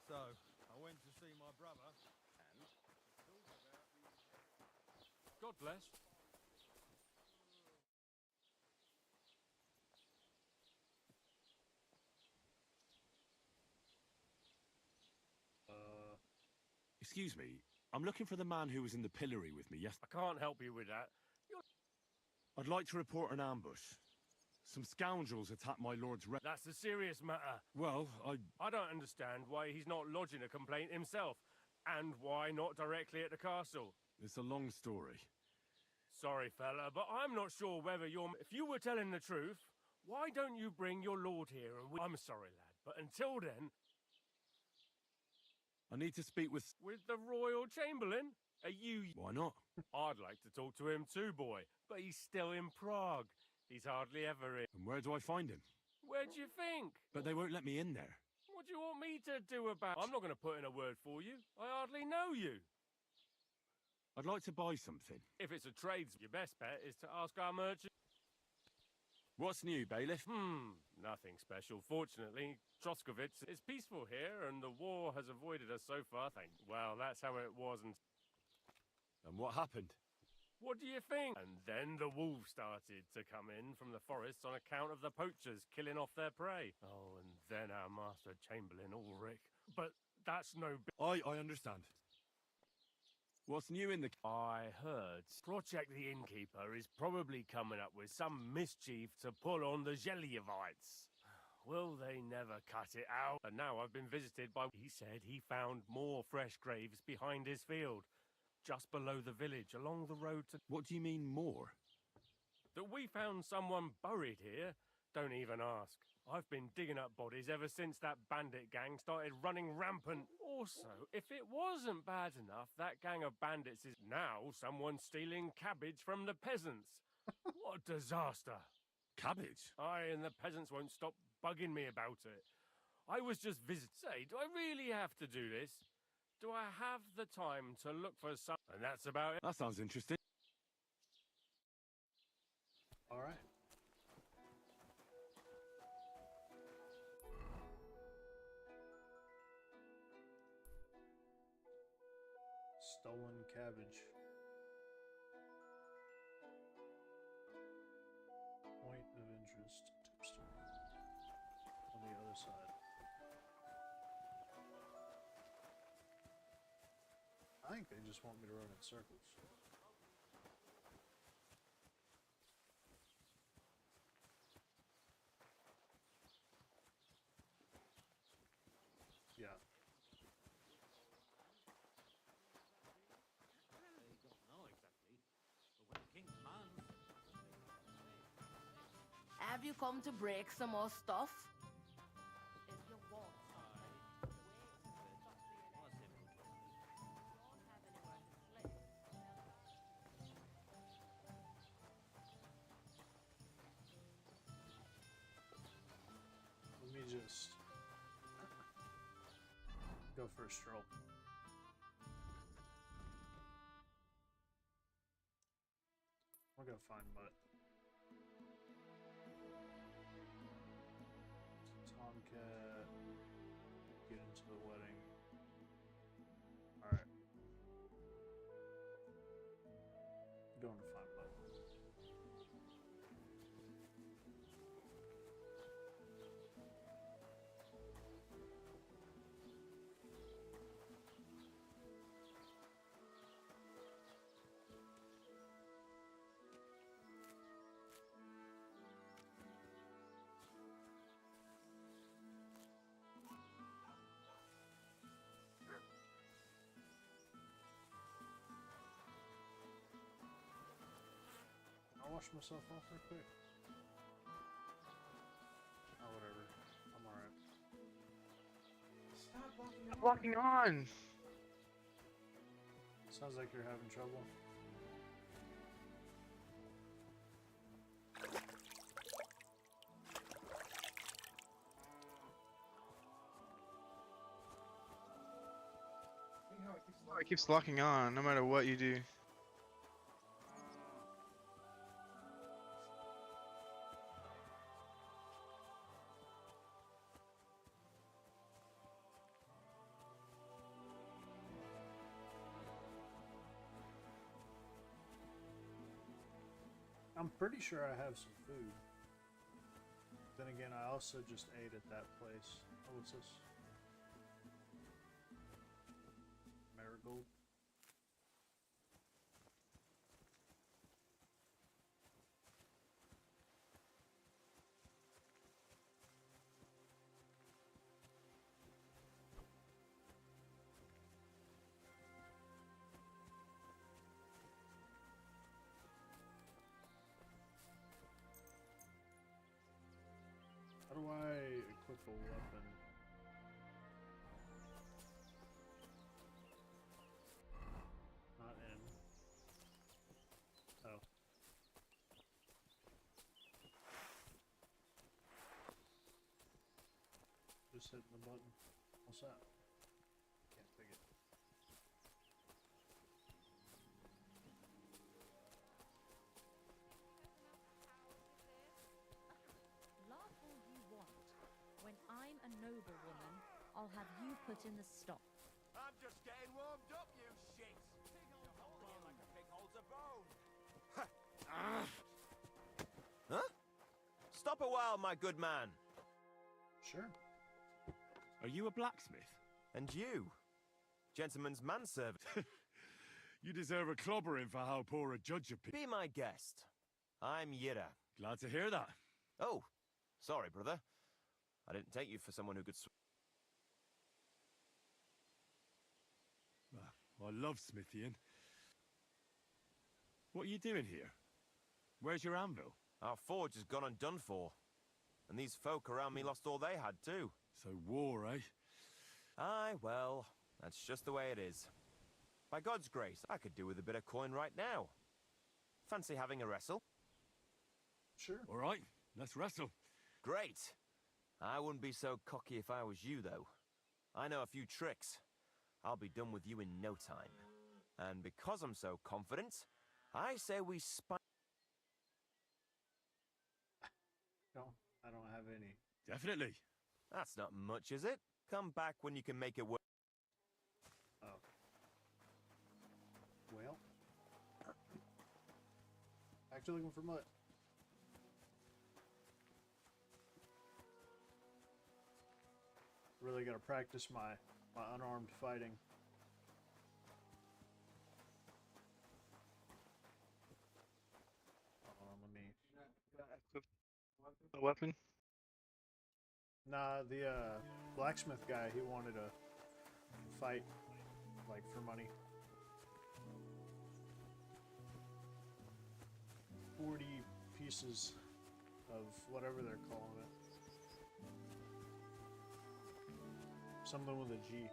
So, I went to see my brother, and... God bless. Excuse me, I'm looking for the man who was in the pillory with me yesterday. I can't help you with that. I'd like to report an ambush. Some scoundrels attacked my lord's That's a serious matter. Well, I don't understand why he's not lodging a complaint himself, and why not directly at the castle. It's a long story. Sorry, fella, but I'm not sure whether you're... If you were telling the truth, why don't you bring your lord here and I'm sorry, lad, but until then... I need to speak with... With the Royal Chamberlain? Are you... Why not? I'd like to talk to him too, boy, but he's still in Prague. He's hardly ever in. And where do I find him? Where do you think? But they won't let me in there. What do you want me to do about... I'm not going to put in a word for you. I hardly know you. I'd like to buy something. If it's a trade, your best bet is to ask our merchant. What's new, bailiff? Nothing special. Fortunately, Troskovitz is peaceful here, and the war has avoided us so far, Well, that's how it was, And what happened? What do you think? And then the wolves started to come in from the forests on account of the poachers killing off their prey. Oh, and then our master Chamberlain, Ulrich. But that's no... I understand. What's new in the... I heard Project the Innkeeper is probably coming up with some mischief to pull on the Zhelyevites. Will they never cut it out? And now I've been visited by... He said he found more fresh graves behind his field, just below the village, along the road to... What do you mean, more? That we found someone buried here? Don't even ask. I've been digging up bodies ever since that bandit gang started running rampant. Also, if it wasn't bad enough, that gang of bandits is now someone stealing cabbage from the peasants. What a disaster. Cabbage? Aye, and the peasants won't stop bugging me about it. I was just Say, do I really have to do this? Do I have the time to look for some... And that's about it. That sounds interesting. All right. Stolen cabbage. Point of interest. Tipster. On the other side. I think they just want me to run in circles. Yeah. Have you come to break some more stuff? If you want. Let me just go for a stroll. I'll go find Mutt. Tomcat. Get into the wedding. Alright. Going to find Mutt. I'll wash myself off real quick. Oh, whatever. I'm alright. Stop walking on. Sounds like you're having trouble. It keeps locking on no matter what you do. I'm pretty sure I have some food. Then again, I also just ate at that place. Oh, what's this? Marigold. How do I equip a weapon? Not in. Oh. Just hitting the button. What's that? Can't pick it. Laugh all you want. When I'm a noblewoman, I'll have you put in the stock. I'm just getting warmed up, you shit! You're holding it like a pig holds a bone. Huh? Stop a while, my good man. Sure. Are you a blacksmith? And you? Gentleman's manservant. You deserve a clobbering for how poor a judge you Be my guest. I'm Yira. Glad to hear that. Oh, sorry, brother. I didn't take you for someone who could I love smithying. What are you doing here? Where's your anvil? Our forge has gone undone for. And these folk around me lost all they had, too. So war, eh? Aye, well, that's just the way it is. By God's grace, I could do with a bit of coin right now. Fancy having a wrestle? Sure. All right, let's wrestle. Great. I wouldn't be so cocky if I was you, though. I know a few tricks. I'll be done with you in no time. And because I'm so confident, I say we spy... No, I don't have any. Definitely. That's not much, is it? Come back when you can make it work. Oh. Well. Actually looking for mud. Really gotta practice my unarmed fighting. Hold on, let me... A weapon? Nah, the blacksmith guy, he wanted to fight, like, for money. 40 pieces of whatever they're calling it. Something with a G.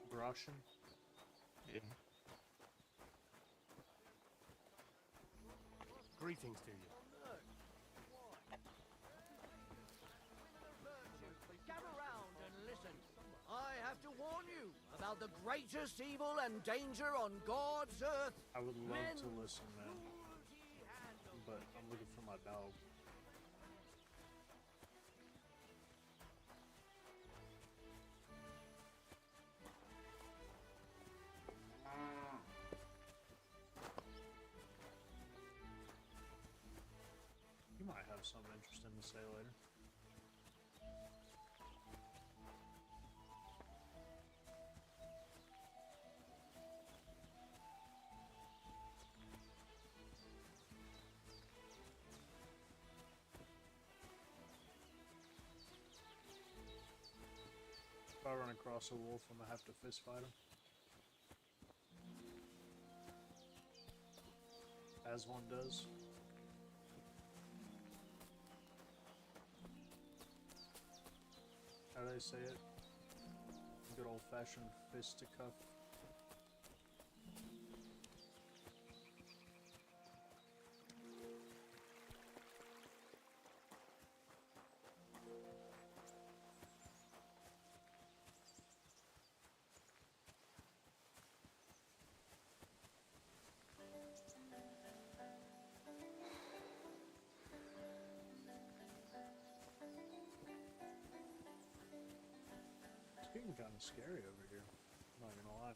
Groschen? Yeah. Greetings to you. Gather round and listen. I have to warn you about the greatest evil and danger on God's earth. I would love Men to listen, man. But I'm looking for my dog. You might have something interesting to say later. If I run across a wolf, I'm gonna have to fist fight him. As one does. how they say it. Good old-fashioned fisticuff. It's getting kind of scary over here. I'm not gonna lie.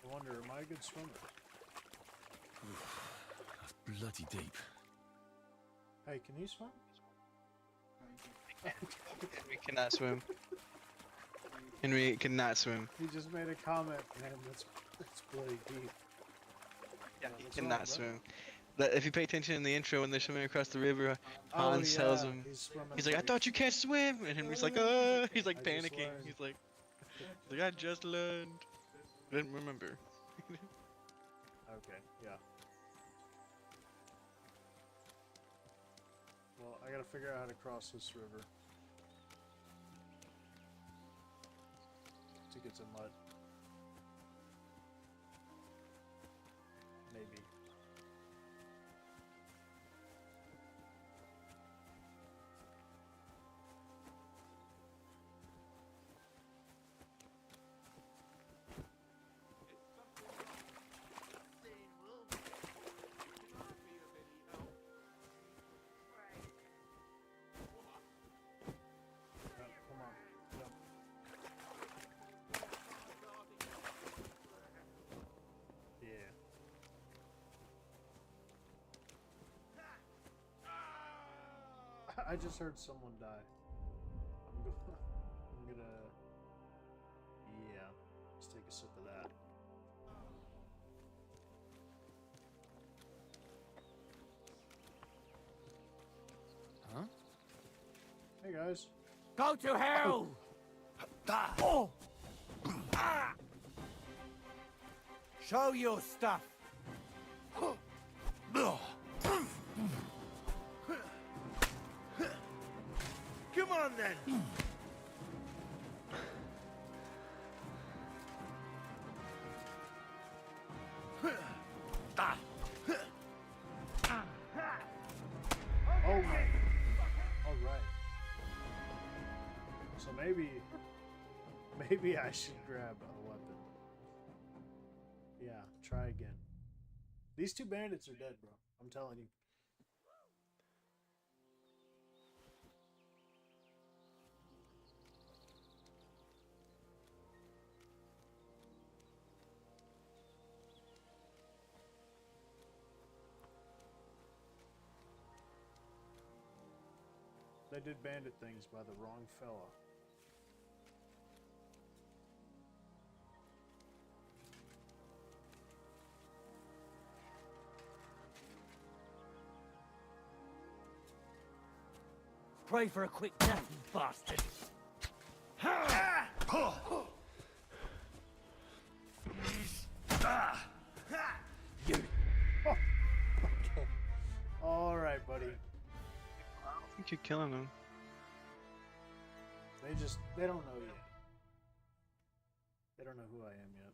I wonder, am I a good swimmer? That's bloody deep. Hey, can you swim? Henry cannot swim. Henry cannot swim. He just made a comment, man. That's bloody deep. Yeah, he what's cannot wrong, swim. But if you pay attention in the intro when they're swimming across the river, Hans tells him, he's like, I thought you can't swim! And Henry's like, he's like panicking. He's like, I just learned. I didn't remember. Okay, yeah. Well, I gotta figure out how to cross this river. To get some mud. Maybe. Come on, jump. Yeah. I just heard someone die. I'm gonna. Yeah. Let's take a sip of that. Huh? Hey guys. Go to hell! Oh. Show your stuff. Come on then. Oh my. Alright. So maybe I should grab a weapon. Yeah, try again. These two bandits are dead, bro. I'm telling you. They did bandit things by the wrong fella. Pray for a quick death, you bastard! You. Okay. All right, buddy. I think you're killing him. They don't know yet. They don't know who I am yet.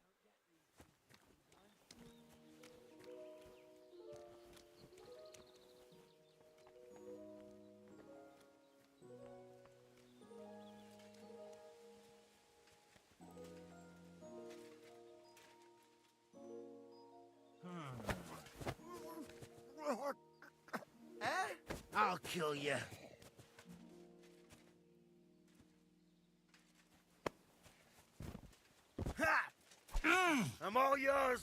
I'll kill you. I'm all yours.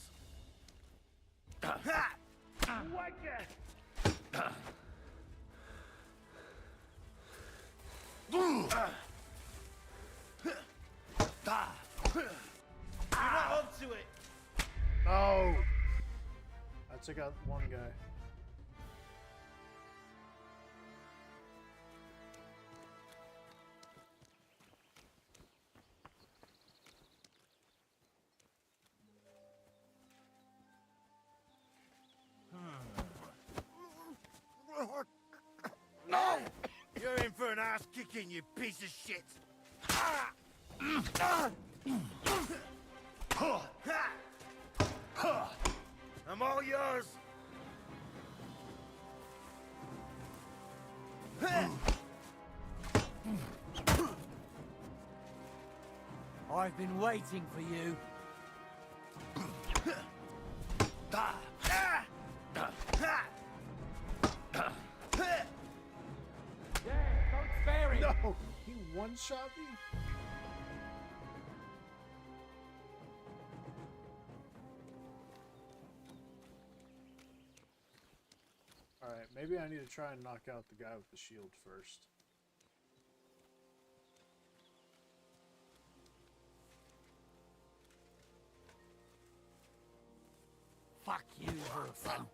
Whack it. You're not onto it. Oh. Took out one guy. No! You're in for an ass kicking, you piece of shit! I'm all yours! I've been waiting for you. No! He one-shot me? Alright, maybe I need to try and knock out the guy with the shield first. Fuck you, Wilson.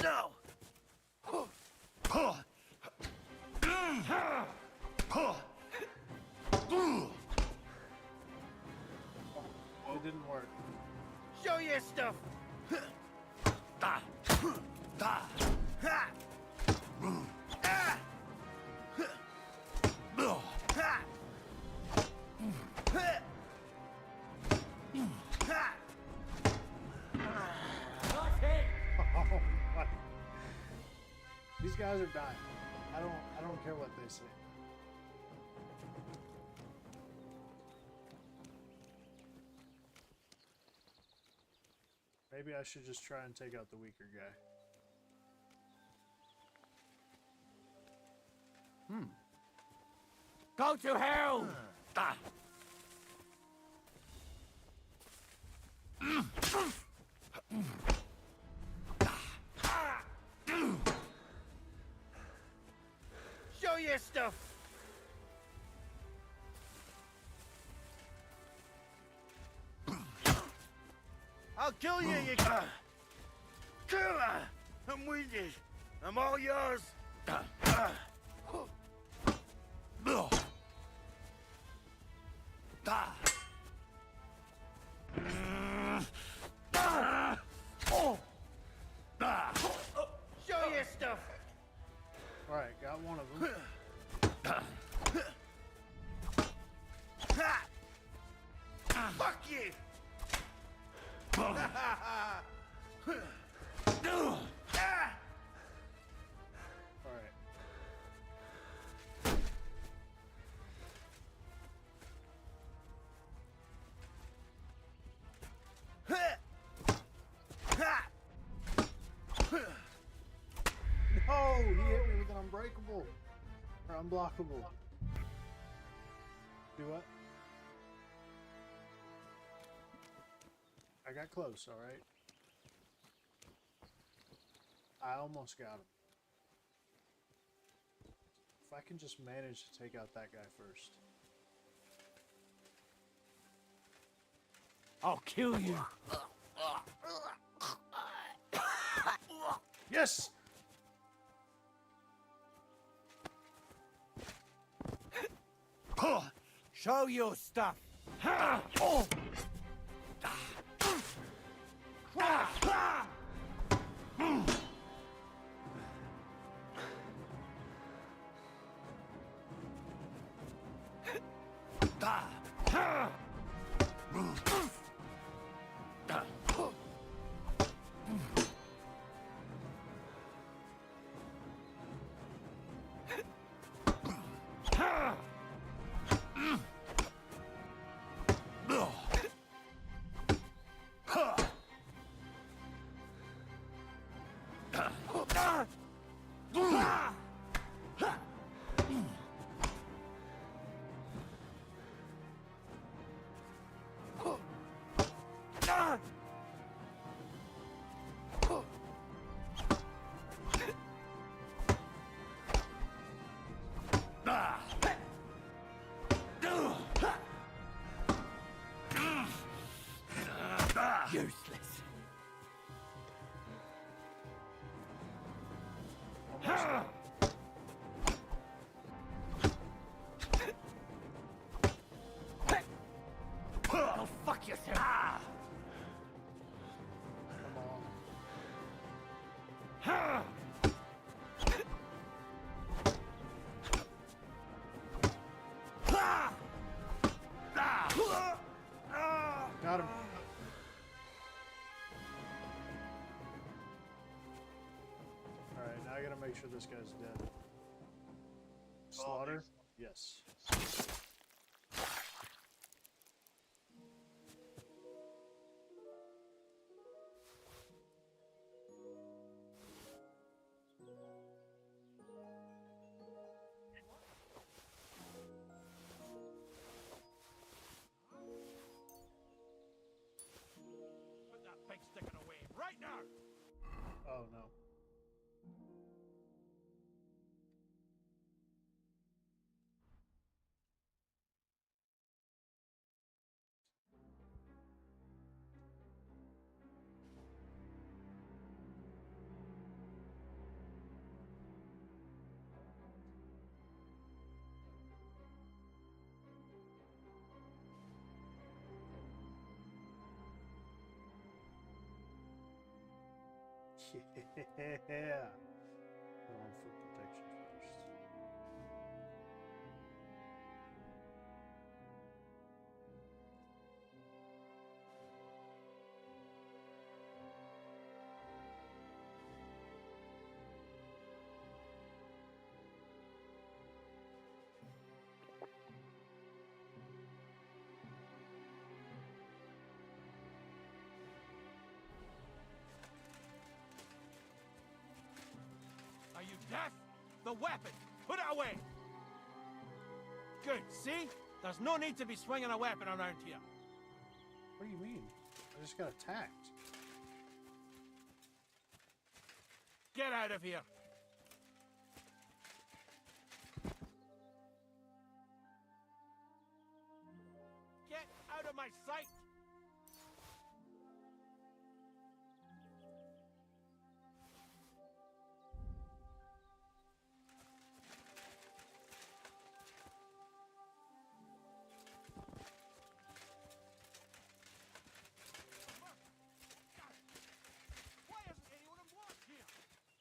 No! It didn't work. Show your stuff! These guys are dying. I don't care what they say. Maybe I should just try and take out the weaker guy. Go to hell! Show your stuff! I'll kill you, you... I'm winded. I'm all yours. Show your stuff. Alright, got one of them. Fuck you. Alright. No, he hit me with an unbreakable. Or unblockable. Do what? I got close, alright? I almost got him. If I can just manage to take out that guy first. I'll kill you. Yes! Show your stuff. You gotta make sure this guy's dead. Slaughter? Yes. Put that big stick away right now! Oh no. Yeah. Going for protection first. Are you deaf? The weapon! Put it away! Good, see? There's no need to be swinging a weapon around here. What do you mean? I just got attacked. Get out of here! Get out of my sight!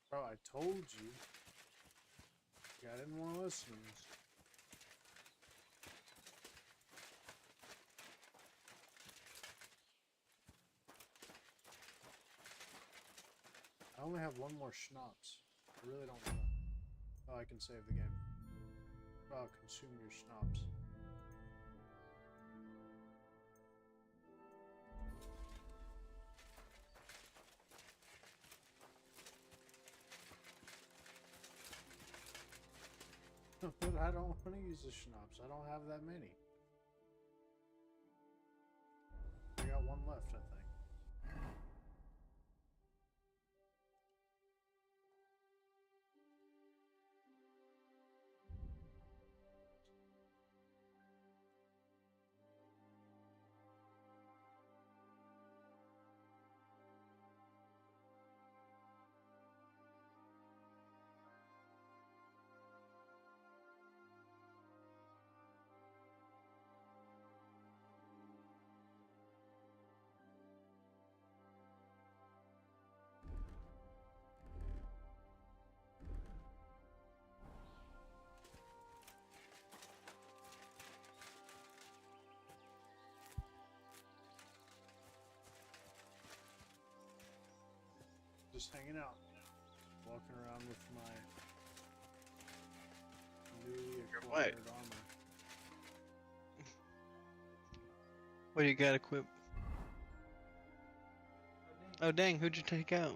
Bro, I told you. I didn't want to listen. I only have one more schnapps. I really don't want to. Oh, I can save the game. Oh, consume your schnapps. But I don't want to use the schnapps. I don't have that many. I got one left, I think. Just hanging out, walking around with my newly acquired armor. What do you got equipped? Oh dang, who'd you take out?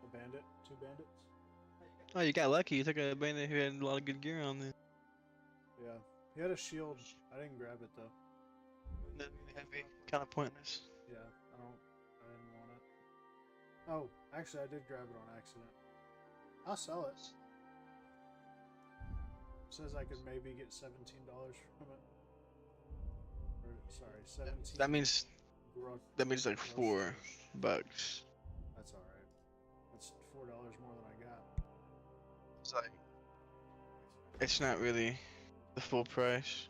A bandit, 2 bandits. Oh, you got lucky. You took a bandit who had a lot of good gear on there. Yeah, he had a shield. I didn't grab it though. That'd be heavy. Kind of pointless. Yeah, I didn't want it. Oh, actually, I did grab it on accident. I'll sell it. Says I could maybe get $17 from it. Or, sorry, 17. That means like $4. That's all right. That's $4 more than I got. It's like it's not really the full price.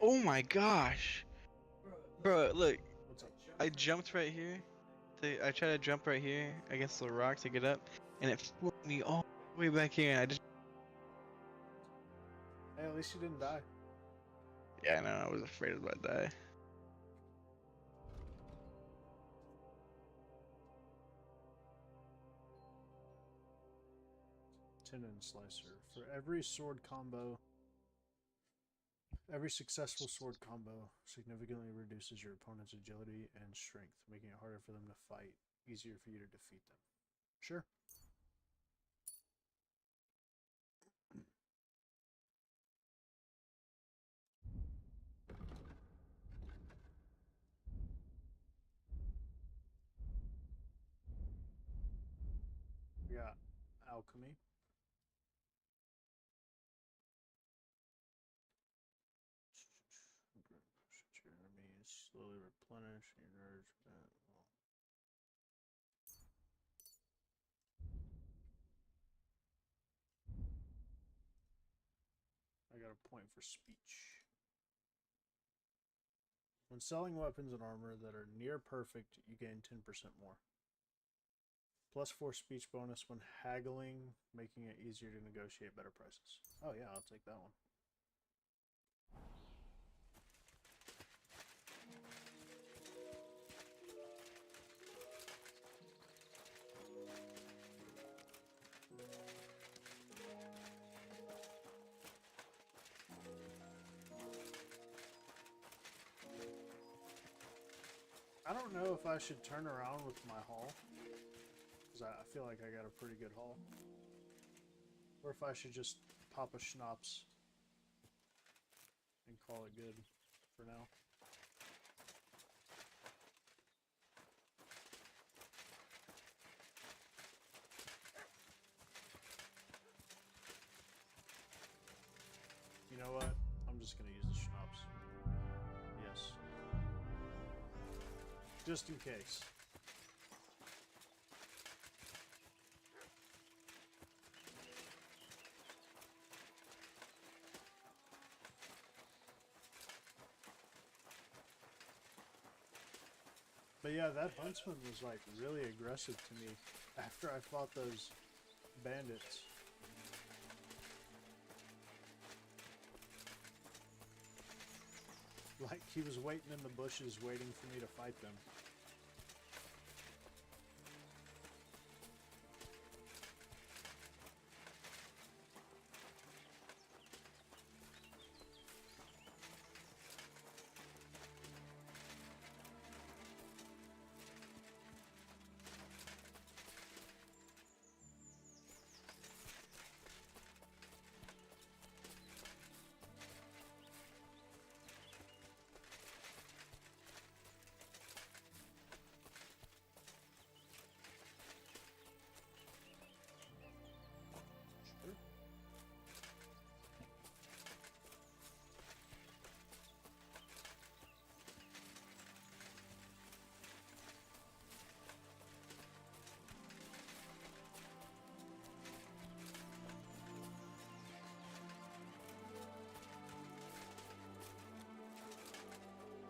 Oh my gosh, bro! Look, I jumped right here. I tried to jump right here against the rock to get up, and it flipped me all the way back here. And I just Hey, at least you didn't die. yeah, I know. I was afraid I was about to die. Tendon Slicer. For every sword combo, every successful sword combo significantly reduces your opponent's agility and strength, making it harder for them to fight, easier for you to defeat them. Sure. We got alchemy. Your enemies slowly replenish your nourishment. I got a point for speech. When selling weapons and armor that are near perfect, you gain 10% more. +4 speech bonus when haggling, making it easier to negotiate better prices. Oh yeah, I'll take that one. I don't know if I should turn around with my haul, because I feel like I got a pretty good haul. Or if I should just pop a schnapps and call it good for now. You know what? I'm just going to use the schnapps. Yes. Just in case. But yeah, that huntsman was like really aggressive to me after I fought those bandits. Like he was waiting in the bushes waiting for me to fight them.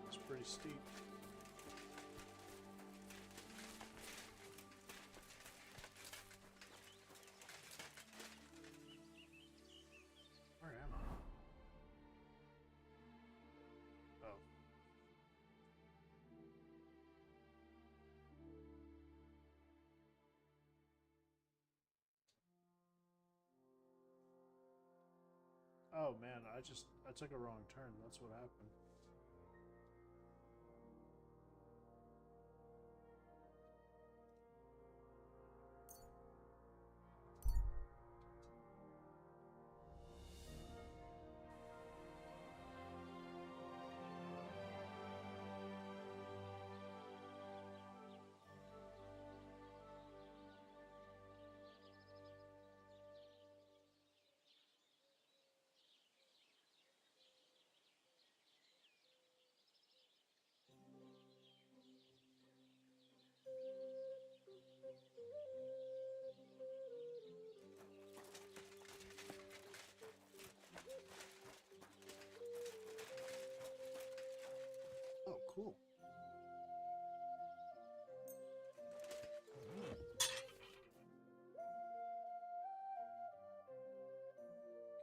It's pretty steep. Where am I? Oh. Oh man, I took a wrong turn. That's what happened. Oh, cool.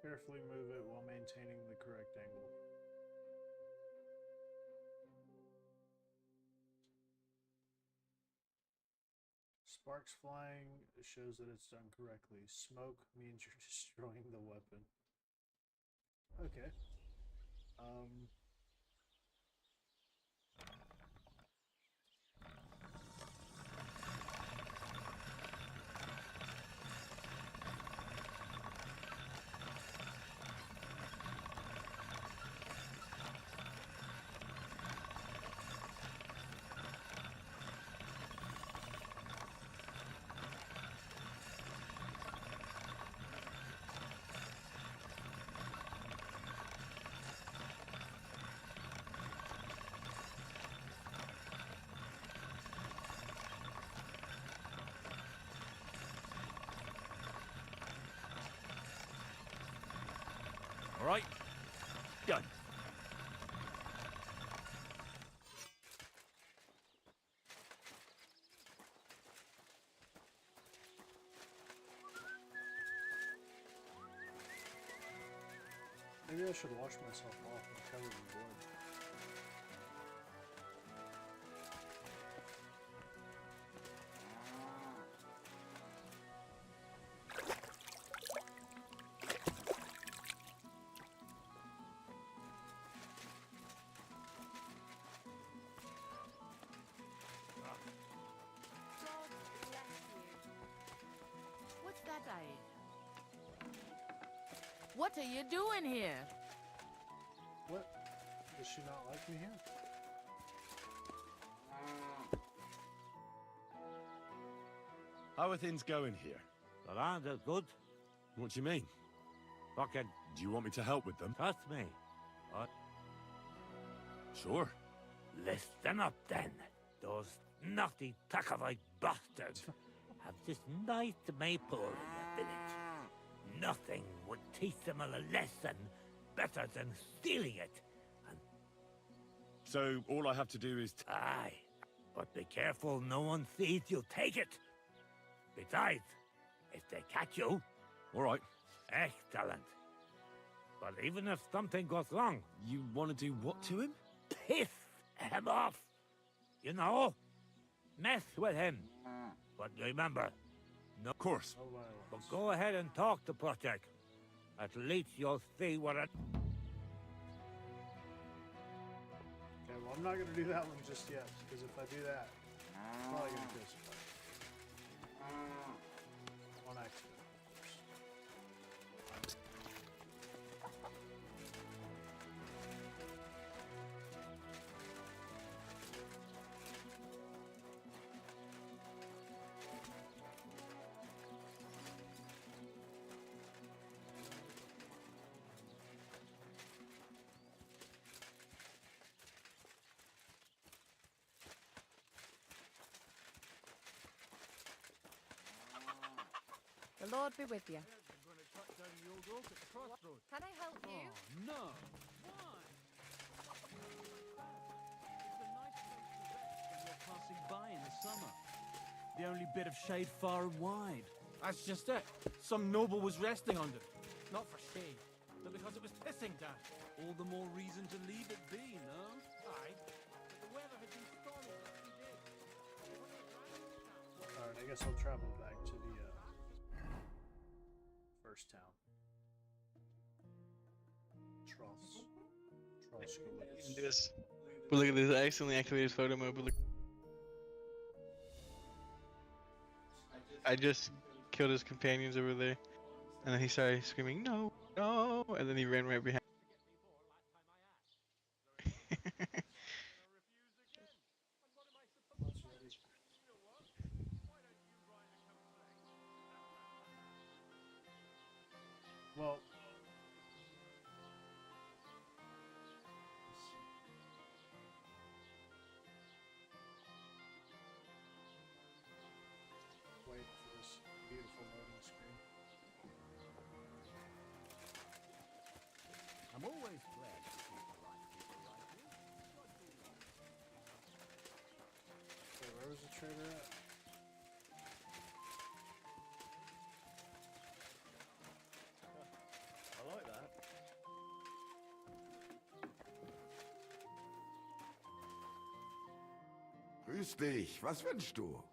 Carefully move it while maintaining the correct angle. sparks flying shows that it's done correctly. Smoke means you're destroying the weapon. Okay. All right, done. Maybe I should wash myself off and cover in blood. What's that I hear? What are you doing here? What? Does she not like me here? How are things going here? Around are good. What do you mean? Fucking Do you want me to help with them? trust me. Sure. Listen up then. Those naughty Takavite bastards have this nice maypole in the village. Nothing would teach them a lesson better than stealing it. So all I have to do is... Aye, but be careful no one sees you take it. Besides, if they catch you... All right. Excellent. But even if something goes wrong... You want to do what to him? Piss him off! You know? Mess with him. But remember... No, of course. No violence. But go ahead and talk to Project. At least you'll see what it... Okay, well, I'm not going to do that one just yet, because if I do that, I'm probably going to kill somebody. On accident, of course. The Lord be with you. I'm going to cut down the old oak at the crossroads. Can I help you? Oh, no. Why? It's a nice place to rest when you're passing by in the summer. The only bit of shade far and wide. That's just it. Some noble was resting under it. Not for shade, but because it was pissing down. All the more reason to leave it be, no? Aye. But the weather had been stormy for 3 days. Alright, I guess I'll travel back to the first town. Do this. But look at this, I accidentally activated photo mode, but look. I just killed his companions over there. And then he started screaming, no, no, and then he ran right behind. Well, wait for this beautiful loading screen. I'm always glad to see the right people like you. Wait, where was the trader at? I like that. Grüß dich, was wünschst du?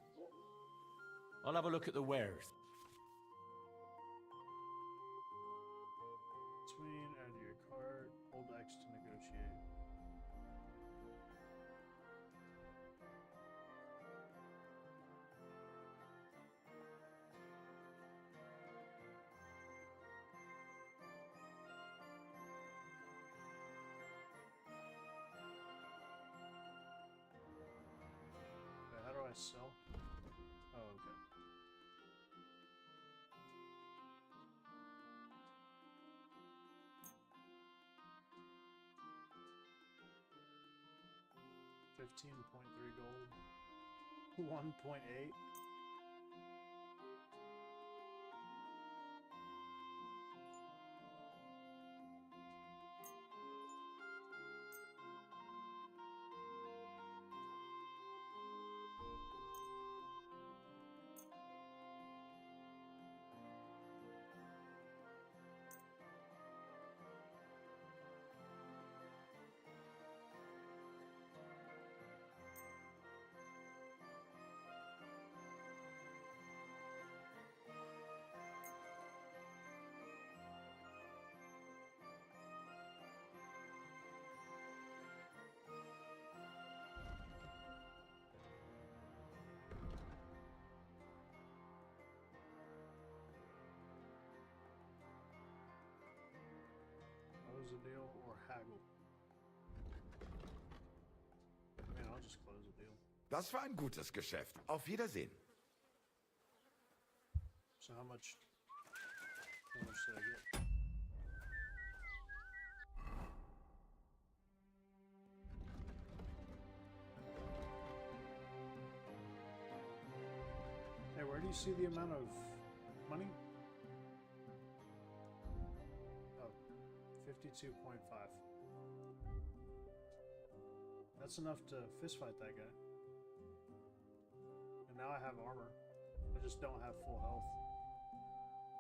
I'll have a look at the wares. Between, add to your card, hold X to negotiate. Wait, how do I sell? Oh, okay. $15.3 gold. 1.8. Close a deal or haggle? I mean, I'll just close a deal. Das war ein gutes Geschäft. Auf Wiedersehen. So how much did I get? Hey, where do you see the amount of money? Oh, 52.5. That's enough to fistfight that guy. And now I have armor. I just don't have full health.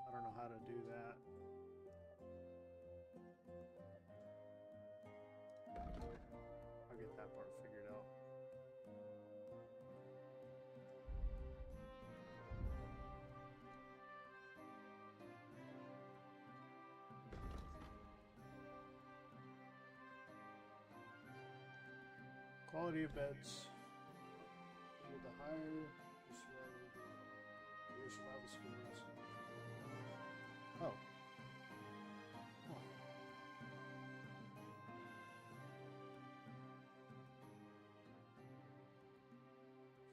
I don't know how to do that. I'll get that part figured out. Quality of beds. With the higher your survival skills. Oh. Huh.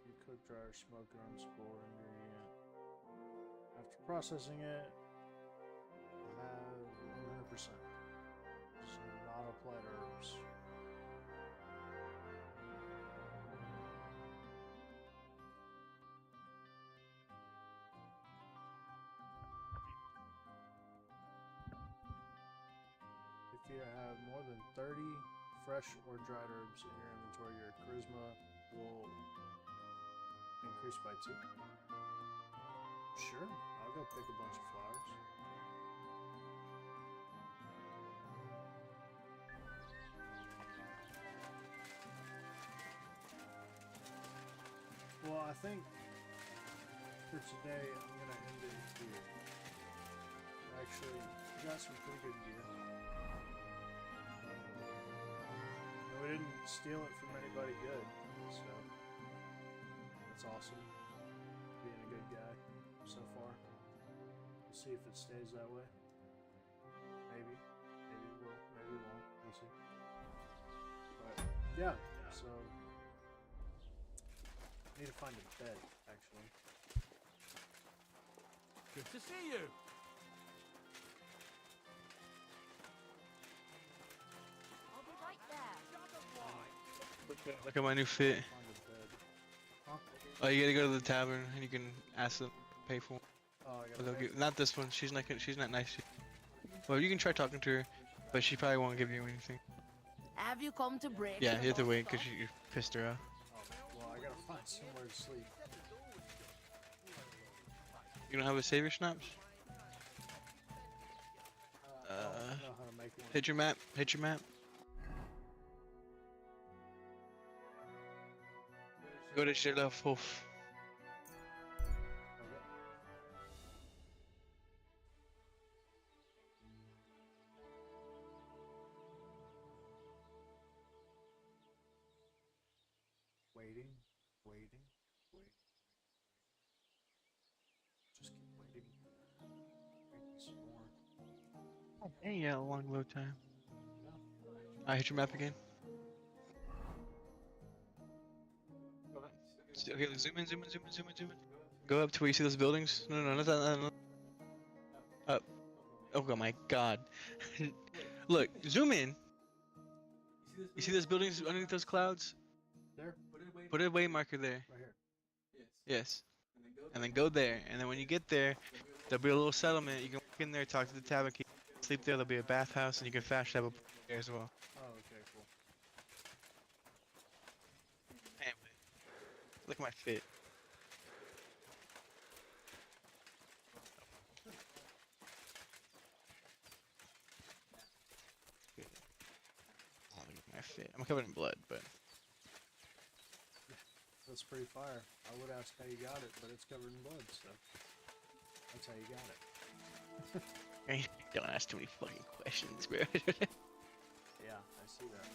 If you cook, dry, or smoke an unspoiled ingredient. After processing it, have 100%. Just not applied herbs. If you have more than 30 fresh or dried herbs in your inventory, your charisma will increase by 2. Sure, I'll go pick a bunch of flowers. Well, I think for today I'm gonna end it here. Actually, we got some pretty good gear. And we didn't steal it from anybody good, so that's awesome. Being a good guy so far. We'll see if it stays that way. Maybe. Maybe it will. Maybe it won't. We'll see. But yeah, so need to find a bed, actually. Good to see you. I'll be right there. Look at my new fit. Find a bed. Huh? Oh, you gotta go to the tavern and you can ask them to pay for it. Oh, I Or gotta they'll pay. give, not this one. She's not nice. Well, you can try talking to her, but she probably won't give you anything. Have you come to break? Yeah, the you have to law? wait because you pissed her off. Oh, well, I gotta find somewhere to sleep. You don't have a savior schnapps? I don't know how to make one. Hit your map. Hit your map. Go to Sherlock Wolf. Okay. Dang, yeah, a long load time. I hit your map again. Okay, zoom in, zoom in, zoom in, zoom in, zoom in. Go up to where you see those buildings. No, no, not that. No. Up. Oh my god. Look, zoom in. You see those buildings underneath those clouds? There? Put a way marker there. Right here. Yes. And then go there. And then when you get there, there'll be a little settlement. You can walk in there, talk to the tavern keeper, sleep there. There'll be a bathhouse, and you can fast travel there as well. Oh, okay, cool. Anyway, look at my fit. Oh, look at my fit. I'm covered in blood, but That's pretty fire. I would ask how you got it, but it's covered in blood, so that's how you got it. don't ask too many fucking questions, bro. Yeah, I see that.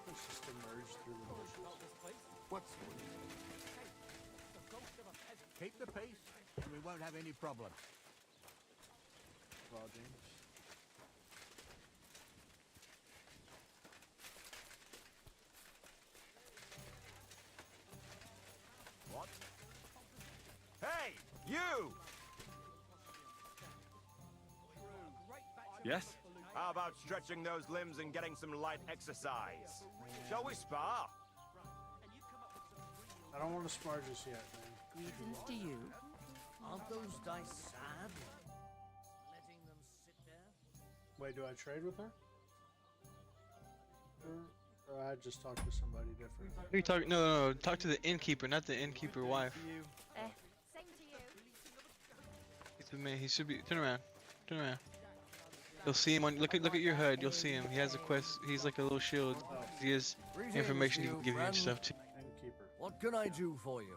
Let's just emerge through the bushes. What's Keep the peace, and we won't have any problem. Raw James. What? Hey, you! Yes? How about stretching those limbs and getting some light exercise? Shall we spar? I don't want to spar just yet, man. Greetings to you. Aren't those dice sad? Letting them sit there? Wait, do I trade with her? Or I just talk to somebody different? Who are you talking? No, talk to the innkeeper, not the innkeeper wife. Same to you. He's with me. He should be. Turn around. Turn around. You'll see him on. Look at your HUD. You'll see him. He has a quest. He's like a little shield. He has information he can give you and stuff too. Innkeeper. What can I do for you?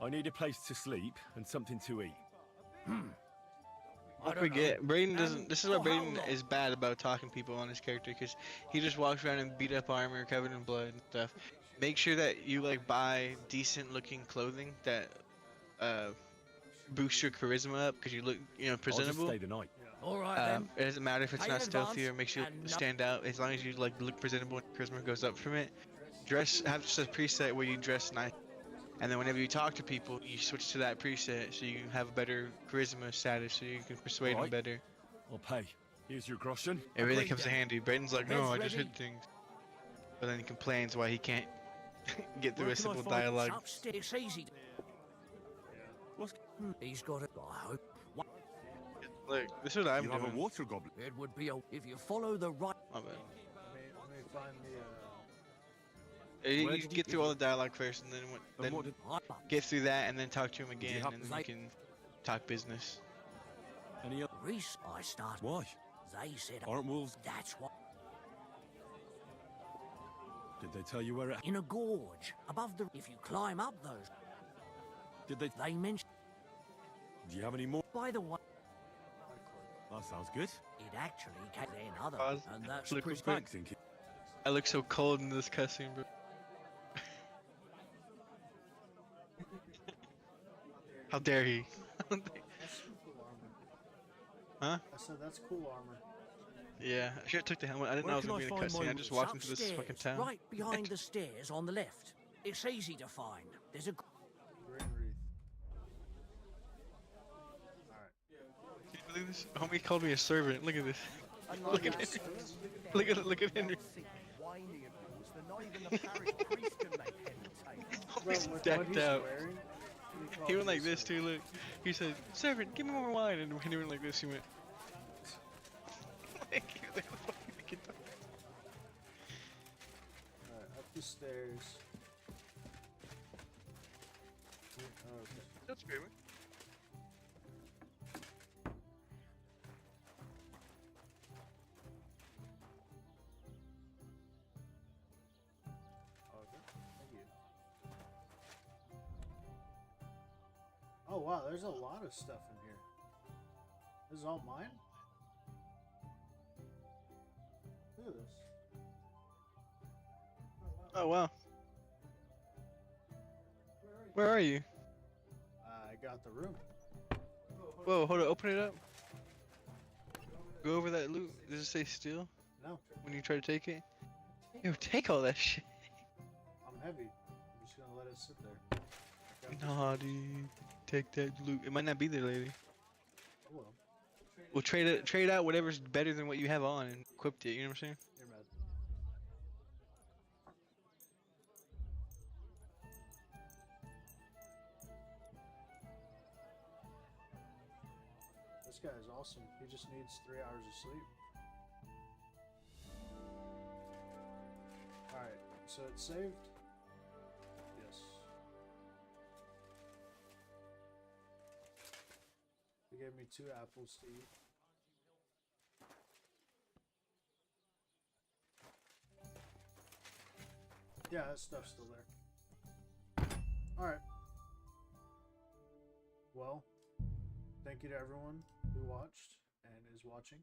I need a place to sleep and something to eat. Don't forget, Braden doesn't. This is why Braden is bad about talking to people on his character, because he just walks around in beat up armor, covered in blood and stuff. Make sure that you like buy decent looking clothing that boosts your charisma up, because you look, presentable. I'll just stay the night. All right then. It doesn't matter if it's Pay not in stealthy or advance makes you and stand out, as long as you like look presentable and charisma goes up from it. Have just a preset where you dress nice, and then whenever you talk to people, you switch to that preset so you can have a better charisma status, so you can persuade them better. I'll pay. Here's your groschen. It really comes in handy. Braden's like, no, I just hit things, but then he complains why he can't get through a simple dialogue. It's easy. He's got a. I hope. Look, this is what I'm You doing. have a water goblin. It would be if you follow the right. My bad. Let me find the, You Where can did get you- through all the dialogue first, and then what did- get through that, and then talk to him again, have and then you can talk business. Any other? Reese, I start. Why? They said. Aren't wolves? That's what. Did they tell you where it? In a gorge above the. If you climb up those. Did they? They mentioned. Do you have any more? By the way, That sounds good. it actually came then other, Pause. and that's Look pretty. real quick. Thanks, Inky. I look so cold in this cutscene, bro. How dare he? that's cool armor. Huh? I said that's cool armor. Yeah, I should have took the helmet. I didn't know I was gonna be in a cutscene. I just walked into this Upstairs, fucking town. right behind the stairs on the left. It's easy to find. There's a. Green wreath. Alright. Can you believe this? Homie called me a servant. Look at this. Look at it. Look at Henry. Homie's decked out. He went like this too. Look, he said, "Servant, give me more wine," and when he went like this, he went. Thank you. Alright, up the stairs. Okay. That's great, man. Okay. Thank you. Oh wow, there's a lot of stuff in here. This is all mine? Look at this. Oh wow. Where are you? I got the room. Whoa, hold on, open it up. Go over that loot. Does it say steal? No. When you try to take it? Yo, take all that shit. I'm heavy. I'm just gonna let it sit there. Nah, dude. Take that loot. It might not be there, lady. Oh well. We'll trade out whatever's better than what you have on and equipped it, you know what I'm saying? You're mad. This guy is awesome. He just needs 3 hours of sleep. Alright, so it's saved? Yes. He gave me 2 apples to eat. Yeah, that stuff's still there. Alright. Well, thank you to everyone who watched and is watching.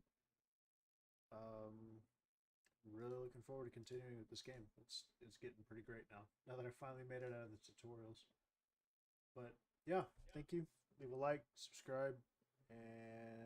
Really looking forward to continuing with this game. It's getting pretty great now that I finally made it out of the tutorials. But yeah, thank you. Leave a like, subscribe, and